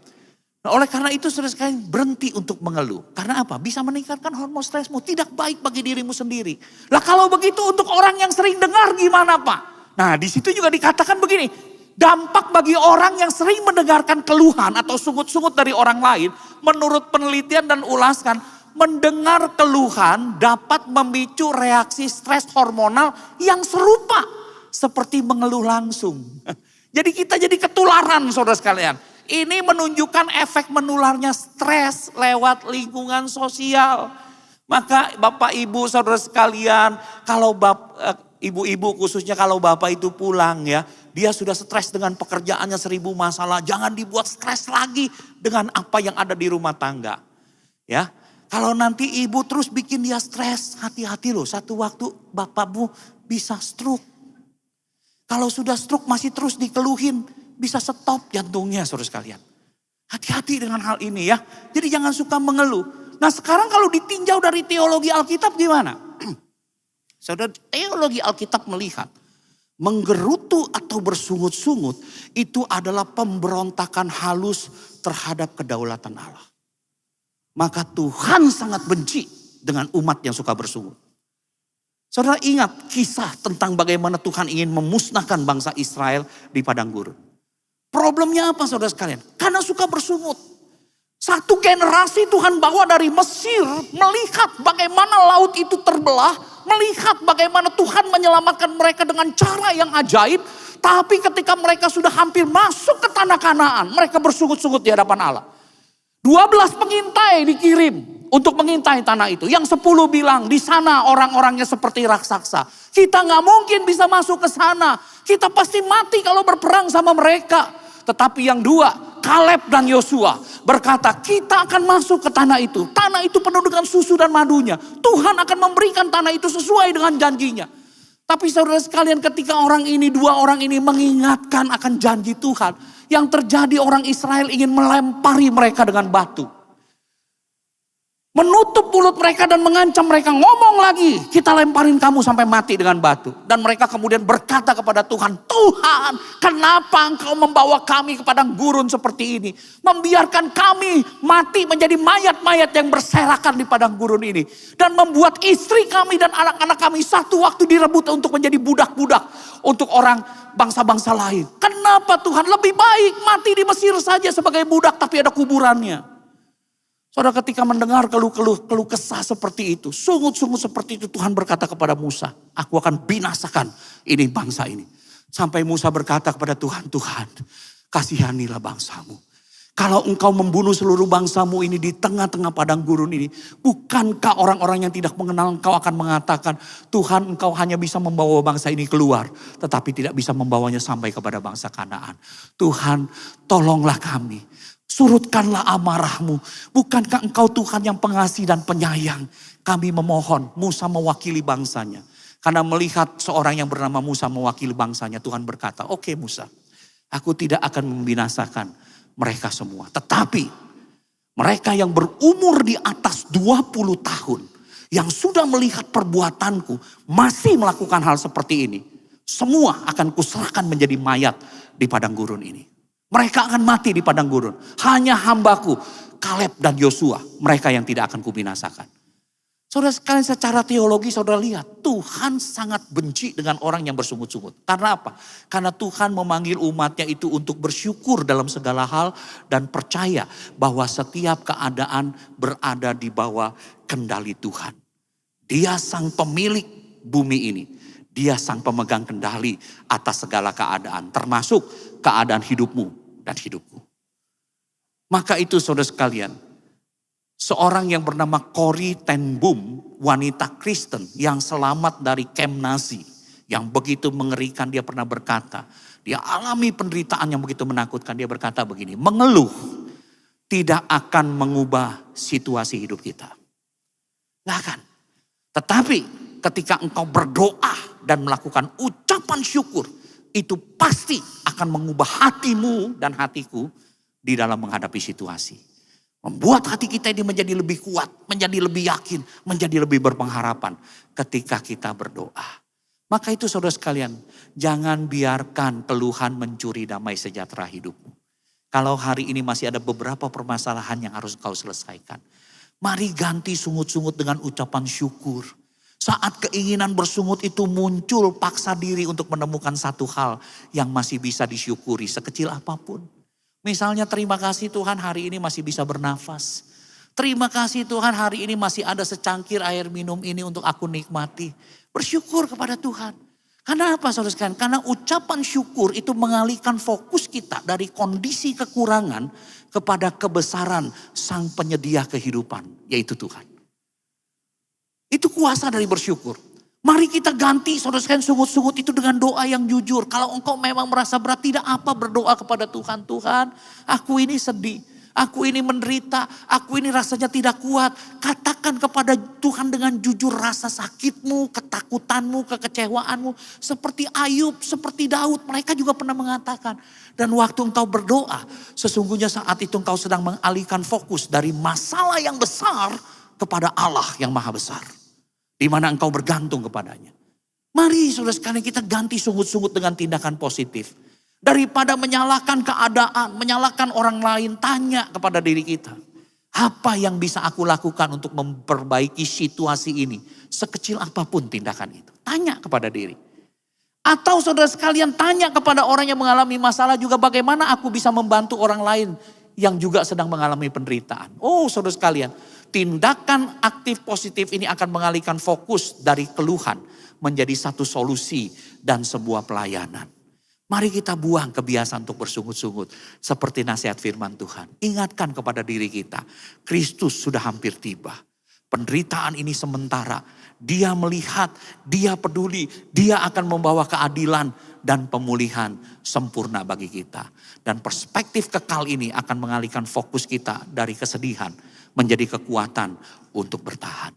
Nah, oleh karena itu saudara sekalian berhenti untuk mengeluh. Karena apa? Bisa meningkatkan hormon stresmu. Tidak baik bagi dirimu sendiri. Lah kalau begitu untuk orang yang sering dengar gimana Pak? Nah di situ juga dikatakan begini. Dampak bagi orang yang sering mendengarkan keluhan atau sungut-sungut dari orang lain. Menurut penelitian dan ulasan. Mendengar keluhan dapat memicu reaksi stres hormonal yang serupa. Seperti mengeluh langsung. Jadi kita jadi ketularan saudara sekalian. Ini menunjukkan efek menularnya stres lewat lingkungan sosial. Maka Bapak Ibu saudara sekalian, kalau ibu-ibu khususnya kalau Bapak itu pulang ya, dia sudah stres dengan pekerjaannya 1000 masalah, jangan dibuat stres lagi dengan apa yang ada di rumah tangga. Ya, kalau nanti ibu terus bikin dia stres, hati-hati loh, satu waktu Bapakmu bisa stroke. Kalau sudah stroke masih terus dikeluhin, bisa stop jantungnya saudara sekalian. Hati-hati dengan hal ini ya. Jadi jangan suka mengeluh. Nah sekarang kalau ditinjau dari teologi Alkitab gimana? Saudara, teologi Alkitab melihat menggerutu atau bersungut-sungut itu adalah pemberontakan halus terhadap kedaulatan Allah. Maka Tuhan sangat benci dengan umat yang suka bersungut. Saudara ingat kisah tentang bagaimana Tuhan ingin memusnahkan bangsa Israel di padang gurun. Problemnya apa saudara sekalian? Karena suka bersungut. Satu generasi Tuhan bawa dari Mesir melihat bagaimana laut itu terbelah. Melihat bagaimana Tuhan menyelamatkan mereka dengan cara yang ajaib. Tapi ketika mereka sudah hampir masuk ke tanah Kanaan, mereka bersungut-sungut di hadapan Allah. 12 pengintai dikirim untuk mengintai tanah itu. Yang 10 bilang di sana orang-orangnya seperti raksasa. Kita gak mungkin bisa masuk ke sana. Kita pasti mati kalau berperang sama mereka. Tetapi yang 2, Kaleb dan Yosua berkata kita akan masuk ke tanah itu. Tanah itu penuh dengan susu dan madunya. Tuhan akan memberikan tanah itu sesuai dengan janjinya. Tapi saudara sekalian, ketika dua orang ini mengingatkan akan janji Tuhan, yang terjadi orang Israel ingin melempari mereka dengan batu. Menutup mulut mereka dan mengancam mereka, ngomong lagi, kita lemparin kamu sampai mati dengan batu. Dan mereka kemudian berkata kepada Tuhan, Tuhan, kenapa engkau membawa kami ke padang gurun seperti ini? Membiarkan kami mati menjadi mayat-mayat yang berserakan di padang gurun ini. Dan membuat istri kami dan anak-anak kami satu waktu direbut untuk menjadi budak-budak untuk orang bangsa-bangsa lain. Kenapa Tuhan? Lebih baik mati di Mesir saja sebagai budak tapi ada kuburannya. Saudara, ketika mendengar keluh kesah seperti itu, sungut-sungut seperti itu, Tuhan berkata kepada Musa, aku akan binasakan ini bangsa ini. Sampai Musa berkata kepada Tuhan, Tuhan, kasihanilah bangsamu. Kalau engkau membunuh seluruh bangsamu ini di tengah-tengah padang gurun ini, bukankah orang-orang yang tidak mengenal engkau akan mengatakan, Tuhan, engkau hanya bisa membawa bangsa ini keluar, tetapi tidak bisa membawanya sampai kepada bangsa Kanaan. Tuhan, tolonglah kami. Surutkanlah amarahmu. Bukankah engkau Tuhan yang pengasih dan penyayang? Kami memohon. Musa mewakili bangsanya. Karena melihat seorang yang bernama Musa mewakili bangsanya. Tuhan berkata, oke Musa, aku tidak akan membinasakan mereka semua. Tetapi mereka yang berumur di atas 20 tahun. Yang sudah melihat perbuatanku. Masih melakukan hal seperti ini. Semua akan kuserahkan menjadi mayat di padang gurun ini. Mereka akan mati di padang gurun. Hanya hambaku, Kaleb dan Yosua. Mereka yang tidak akan kubinasakan. Saudara sekalian, secara teologi saudara lihat. Tuhan sangat benci dengan orang yang bersungut-sungut. Karena apa? Karena Tuhan memanggil umatnya itu untuk bersyukur dalam segala hal. Dan percaya bahwa setiap keadaan berada di bawah kendali Tuhan. Dia sang pemilik bumi ini. Dia sang pemegang kendali atas segala keadaan. Termasuk keadaan hidupmu dan hidupku. Maka itu saudara sekalian. Seorang yang bernama Corrie ten Boom. Wanita Kristen yang selamat dari kamp Nazi. Yang begitu mengerikan, dia pernah berkata. Dia alami penderitaan yang begitu menakutkan. Dia berkata begini. Mengeluh tidak akan mengubah situasi hidup kita. Gak akan. Tetapi ketika engkau berdoa dan melakukan ucapan syukur, itu pasti akan mengubah hatimu dan hatiku di dalam menghadapi situasi. Membuat hati kita ini menjadi lebih kuat, menjadi lebih yakin, menjadi lebih berpengharapan ketika kita berdoa. Maka itu saudara sekalian, jangan biarkan keluhan mencuri damai sejahtera hidupmu. Kalau hari ini masih ada beberapa permasalahan yang harus kau selesaikan, mari ganti sungut-sungut dengan ucapan syukur. Saat keinginan bersungut itu muncul, paksa diri untuk menemukan satu hal yang masih bisa disyukuri sekecil apapun. Misalnya terima kasih Tuhan hari ini masih bisa bernafas. Terima kasih Tuhan hari ini masih ada secangkir air minum ini untuk aku nikmati. Bersyukur kepada Tuhan. Karena apa saudara sekalian? Karena ucapan syukur itu mengalihkan fokus kita dari kondisi kekurangan kepada kebesaran sang penyedia kehidupan, yaitu Tuhan. Itu kuasa dari bersyukur. Mari kita ganti saudara sekalian sungut-sungut itu dengan doa yang jujur. Kalau engkau memang merasa berat, tidak apa berdoa kepada Tuhan. Tuhan, aku ini sedih. Aku ini menderita. Aku ini rasanya tidak kuat. Katakan kepada Tuhan dengan jujur rasa sakitmu, ketakutanmu, kekecewaanmu. Seperti Ayub, seperti Daud. Mereka juga pernah mengatakan. Dan waktu engkau berdoa, sesungguhnya saat itu engkau sedang mengalihkan fokus dari masalah yang besar kepada Allah yang maha besar. Di mana engkau bergantung kepadanya. Mari saudara sekalian kita ganti sungut-sungut dengan tindakan positif. Daripada menyalahkan keadaan, menyalahkan orang lain, tanya kepada diri kita. Apa yang bisa aku lakukan untuk memperbaiki situasi ini? Sekecil apapun tindakan itu. Tanya kepada diri. Atau saudara sekalian tanya kepada orang yang mengalami masalah juga, bagaimana aku bisa membantu orang lain yang juga sedang mengalami penderitaan. Oh saudara sekalian, tindakan aktif positif ini akan mengalihkan fokus dari keluhan menjadi satu solusi dan sebuah pelayanan. Mari kita buang kebiasaan untuk bersungut-sungut seperti nasihat firman Tuhan. Ingatkan kepada diri kita, Kristus sudah hampir tiba. Penderitaan ini sementara. Dia melihat, dia peduli, dia akan membawa keadilan dan pemulihan sempurna bagi kita. Dan perspektif kekal ini akan mengalihkan fokus kita dari kesedihan menjadi kekuatan untuk bertahan.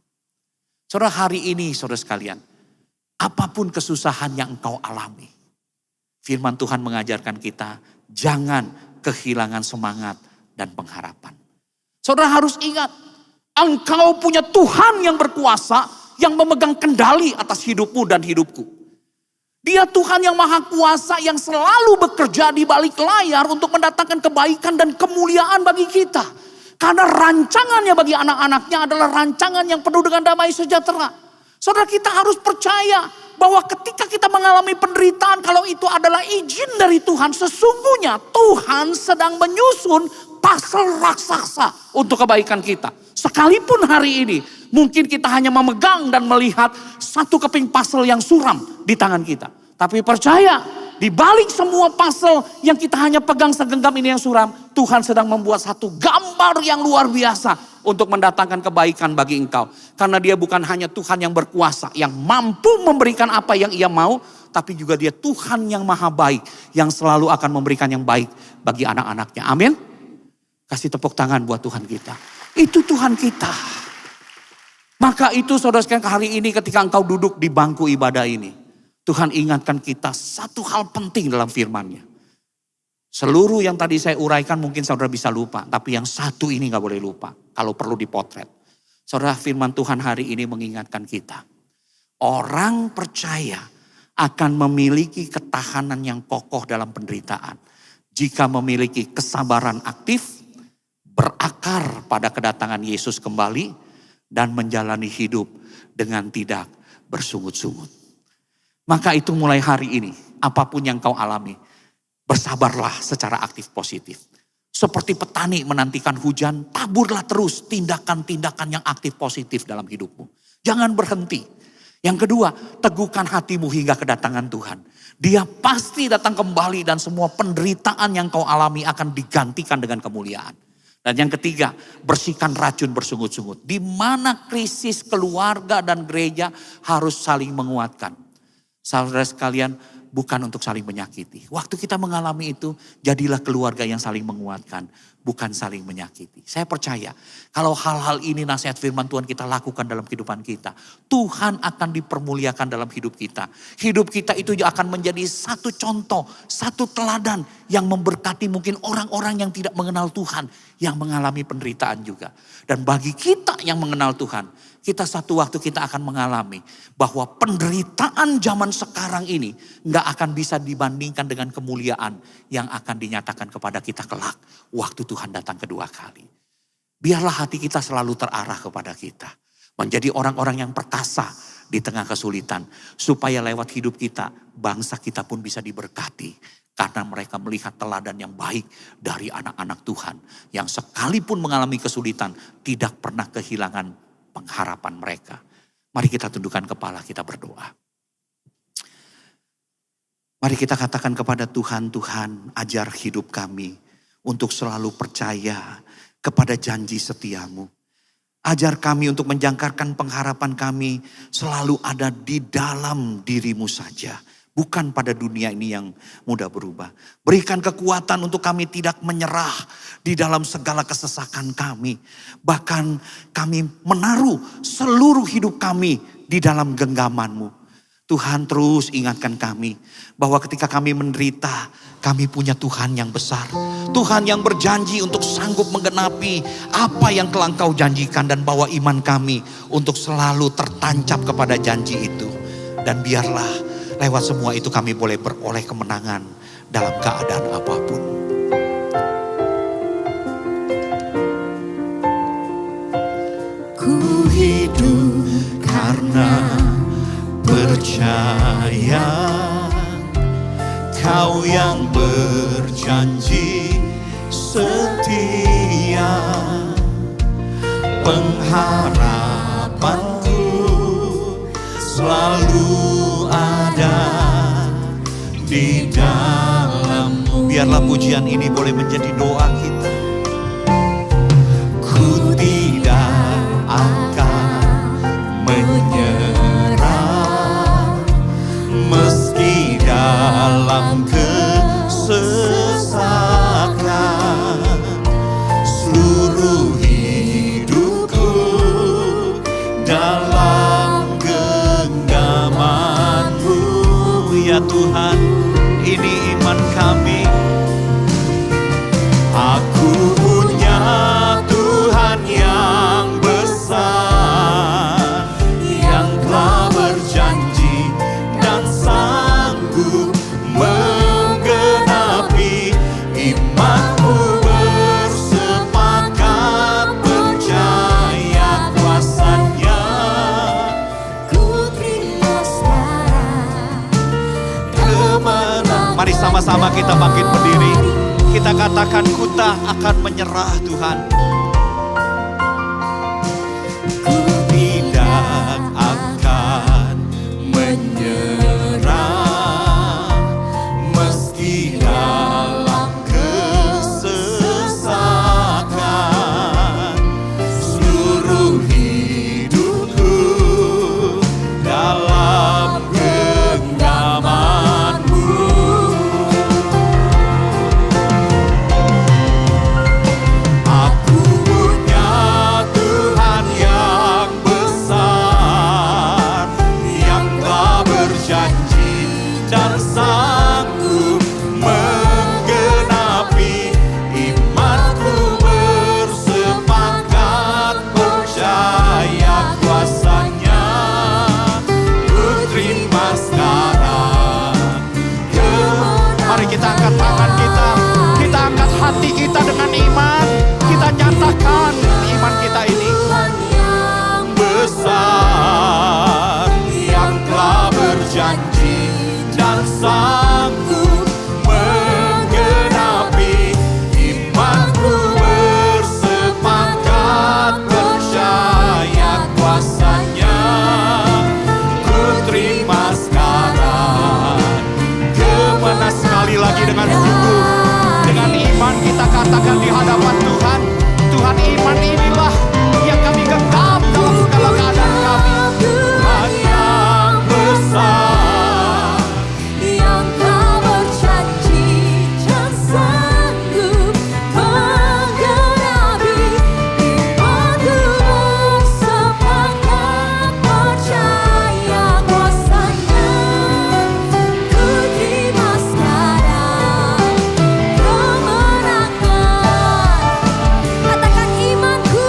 Saudara, hari ini saudara sekalian, apapun kesusahan yang engkau alami. Firman Tuhan mengajarkan kita, jangan kehilangan semangat dan pengharapan. Saudara harus ingat, engkau punya Tuhan yang berkuasa, yang memegang kendali atas hidupmu dan hidupku. Dia Tuhan yang maha kuasa yang selalu bekerja di balik layar untuk mendatangkan kebaikan dan kemuliaan bagi kita. Karena rancangannya bagi anak-anaknya adalah rancangan yang penuh dengan damai sejahtera. Saudara, kita harus percaya bahwa ketika kita mengalami penderitaan, kalau itu adalah izin dari Tuhan, sesungguhnya Tuhan sedang menyusun pasal raksasa untuk kebaikan kita. Sekalipun hari ini mungkin kita hanya memegang dan melihat satu keping pasal yang suram di tangan kita. Tapi percaya, di balik semua pasal yang kita hanya pegang segenggam ini yang suram, Tuhan sedang membuat satu gambar yang luar biasa untuk mendatangkan kebaikan bagi engkau. Karena dia bukan hanya Tuhan yang berkuasa, yang mampu memberikan apa yang ia mau, tapi juga dia Tuhan yang maha baik, yang selalu akan memberikan yang baik bagi anak-anaknya. Amin. Kasih tepuk tangan buat Tuhan kita. Itu Tuhan kita. Maka itu saudara sekalian, hari ini ketika engkau duduk di bangku ibadah ini, Tuhan ingatkan kita satu hal penting dalam firman-Nya. Seluruh yang tadi saya uraikan mungkin saudara bisa lupa, tapi yang satu ini gak boleh lupa. Kalau perlu dipotret. Saudara, firman Tuhan hari ini mengingatkan kita. Orang percaya akan memiliki ketahanan yang kokoh dalam penderitaan. Jika memiliki kesabaran aktif, berakar pada kedatangan Yesus kembali, dan menjalani hidup dengan tidak bersungut-sungut. Maka itu mulai hari ini, apapun yang kau alami, bersabarlah secara aktif positif. Seperti petani menantikan hujan, taburlah terus tindakan-tindakan yang aktif positif dalam hidupmu. Jangan berhenti. Yang kedua, teguhkan hatimu hingga kedatangan Tuhan. Dia pasti datang kembali dan semua penderitaan yang kau alami akan digantikan dengan kemuliaan. Dan yang ketiga, bersihkan racun bersungut-sungut. Di mana krisis keluarga dan gereja harus saling menguatkan. Saudara sekalian, bukan untuk saling menyakiti. Waktu kita mengalami itu, jadilah keluarga yang saling menguatkan, bukan saling menyakiti. Saya percaya, kalau hal-hal ini nasihat firman Tuhan kita lakukan dalam kehidupan kita, Tuhan akan dipermuliakan dalam hidup kita. Hidup kita itu akan menjadi satu contoh, satu teladan yang memberkati mungkin orang-orang yang tidak mengenal Tuhan, yang mengalami penderitaan juga. Dan bagi kita yang mengenal Tuhan, kita satu waktu kita akan mengalami bahwa penderitaan zaman sekarang ini gak akan bisa dibandingkan dengan kemuliaan yang akan dinyatakan kepada kita kelak waktu Tuhan datang kedua kali. Biarlah hati kita selalu terarah kepada kita. Menjadi orang-orang yang perkasa di tengah kesulitan. Supaya lewat hidup kita, bangsa kita pun bisa diberkati. Karena mereka melihat teladan yang baik dari anak-anak Tuhan. Yang sekalipun mengalami kesulitan, tidak pernah kehilangan pengharapan mereka. Mari kita tundukkan kepala, kita berdoa. Mari kita katakan kepada Tuhan, Tuhan ajar hidup kami untuk selalu percaya kepada janji setiamu. Ajar kami untuk menjangkarkan pengharapan kami selalu ada di dalam dirimu saja. Bukan pada dunia ini yang mudah berubah. Berikan kekuatan untuk kami tidak menyerah di dalam segala kesesakan kami. Bahkan kami menaruh seluruh hidup kami di dalam genggaman-Mu. Tuhan terus ingatkan kami bahwa ketika kami menderita, kami punya Tuhan yang besar. Tuhan yang berjanji untuk sanggup menggenapi apa yang telah Engkau janjikan. Dan bawa iman kami untuk selalu tertancap kepada janji itu. Dan biarlah lewat semua itu kami boleh beroleh kemenangan dalam keadaan apapun. Ku hidup karena percaya Kau yang berjanji setia. Pengharapanku selalu ada di dalam-Mu. Biarlah pujian ini boleh menjadi doa kita. Ku tidak akan menyerah meski dalam kesesakan. Seluruh hidupku dalam genggaman bersama kita bangkit berdiri. Kita katakan ku tak akan menyerah Tuhan. Ku tidak akan menyerah meski dalam kesesakan. Seluruh hidupku dalam genggaman-Mu. Aku punya Tuhan yang besar, yang telah berjanji dan sanggup menggenapi. Imanku bersepakat percaya kuasa-Nya. Ku terima sekarang. Mari kita angkat tangan kita. Kita angkat hati kita dengan iman. Kita nyatakan iman kita ini besar, yang telah berjanji dan sanggup menggenapi. Imanku bersepakat percaya kuasa-Nya. Ku terima sekarang. Kemenang sekali lagi dengan sungguh, dengan iman kita katakan di hadapan Tuhan. Tuhan, iman inilah yang kami genggam dalam segala keadaan kami. Tuhan yang besar, yang telah berjanji dan sanggup menggenapi. Imanku bersepakat percaya kuasa-Nya. Ku terima sekarang kemenangan. Katakan imanku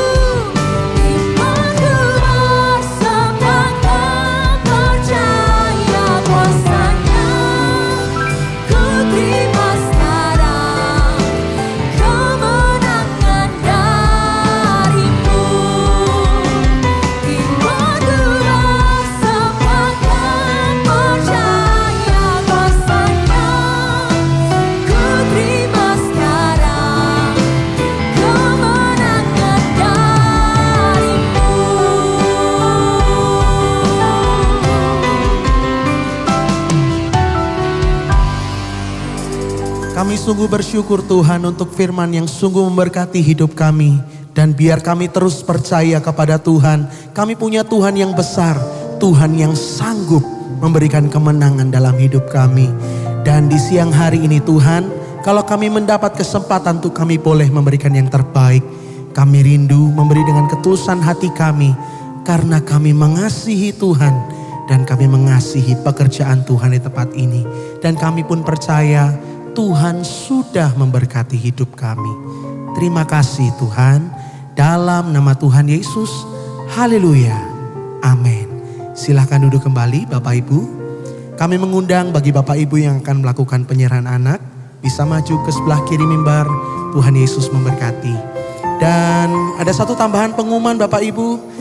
bersepakat percaya kuasa-Nya. Ku terima sekarang kemenangan dari-Mu. Imanku bersepakat percaya kuasa-Nya. Ku terima sekarang kemenangan dari-Mu. Kami sungguh bersyukur Tuhan untuk firman yang sungguh memberkati hidup kami. Dan biar kami terus percaya kepada Tuhan. Kami punya Tuhan yang besar. Tuhan yang sanggup memberikan kemenangan dalam hidup kami. Dan di siang hari ini Tuhan, kalau kami mendapat kesempatan untuk kami boleh memberikan yang terbaik. Kami rindu memberi dengan ketulusan hati kami. Karena kami mengasihi Tuhan. Dan kami mengasihi pekerjaan Tuhan di tempat ini. Dan kami pun percaya Tuhan sudah memberkati hidup kami. Terima kasih Tuhan. Dalam nama Tuhan Yesus. Haleluya. Amin. Silahkan duduk kembali Bapak Ibu. Kami mengundang bagi Bapak Ibu yang akan melakukan penyerahan anak. Bisa maju ke sebelah kiri mimbar. Tuhan Yesus memberkati. Dan ada satu tambahan pengumuman Bapak Ibu.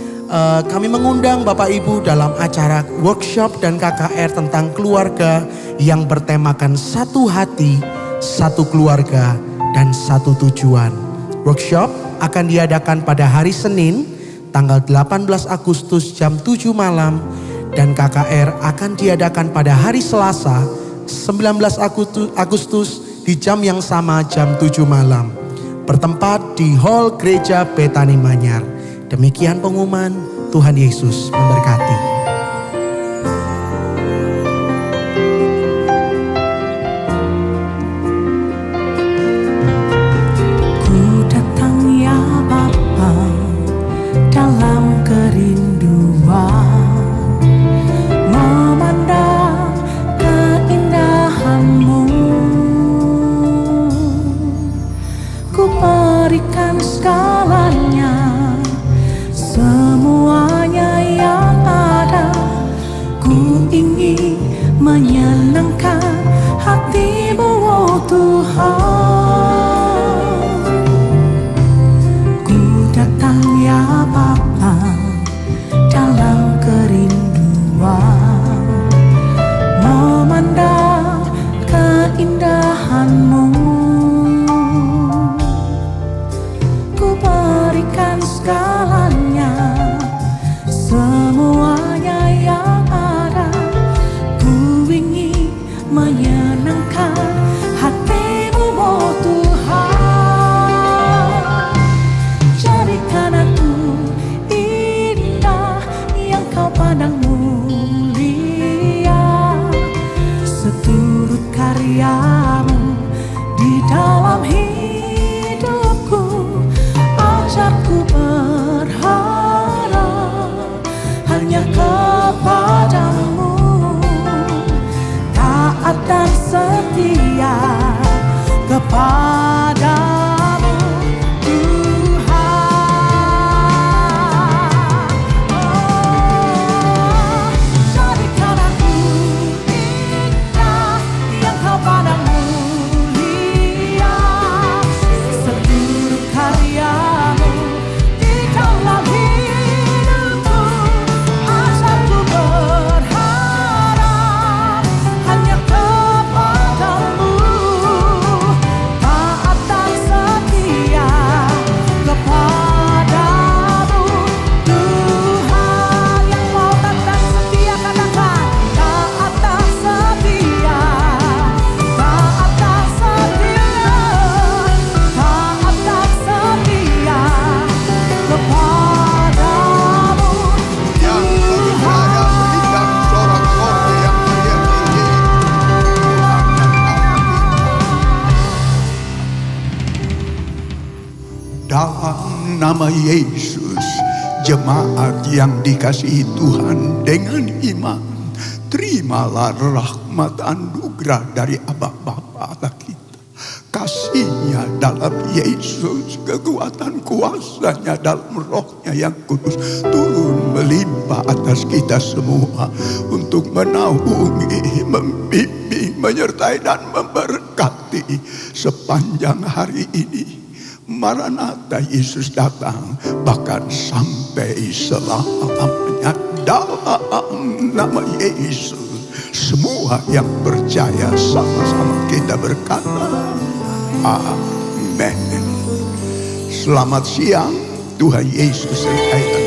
Kami mengundang Bapak Ibu dalam acara workshop dan KKR tentang keluarga yang bertemakan satu hati, satu keluarga, dan satu tujuan. Workshop akan diadakan pada hari Senin, tanggal 18 Agustus jam 7 malam. Dan KKR akan diadakan pada hari Selasa, 19 Agustus di jam yang sama jam 7 malam. Bertempat di Hall Gereja Betani Manyar. Demikian pengumuman. Tuhan Yesus memberkati. Ku datang ya Bapa dalam kerinduan, memandang keindahan-Mu. Ku berikan segalanya, semuanya yang ada. Ku ingin menyenangkan hati-Mu, oh Tuhan. Ku datang ya Bapa nama Yesus, jemaat yang dikasihi Tuhan dengan iman, terimalah rahmat anugerah dari Aba Bapa kita. Kasihnya dalam Yesus, kekuatan kuasanya dalam rohnya yang kudus turun melimpah atas kita semua untuk menaungi, membimbing, menyertai dan memberkati sepanjang hari ini. Maranatha, Yesus datang bahkan sampai selama-lamanya. Dalam nama Yesus, semua yang percaya sama-sama kita berkata amin. Selamat siang, Tuhan Yesus sertai.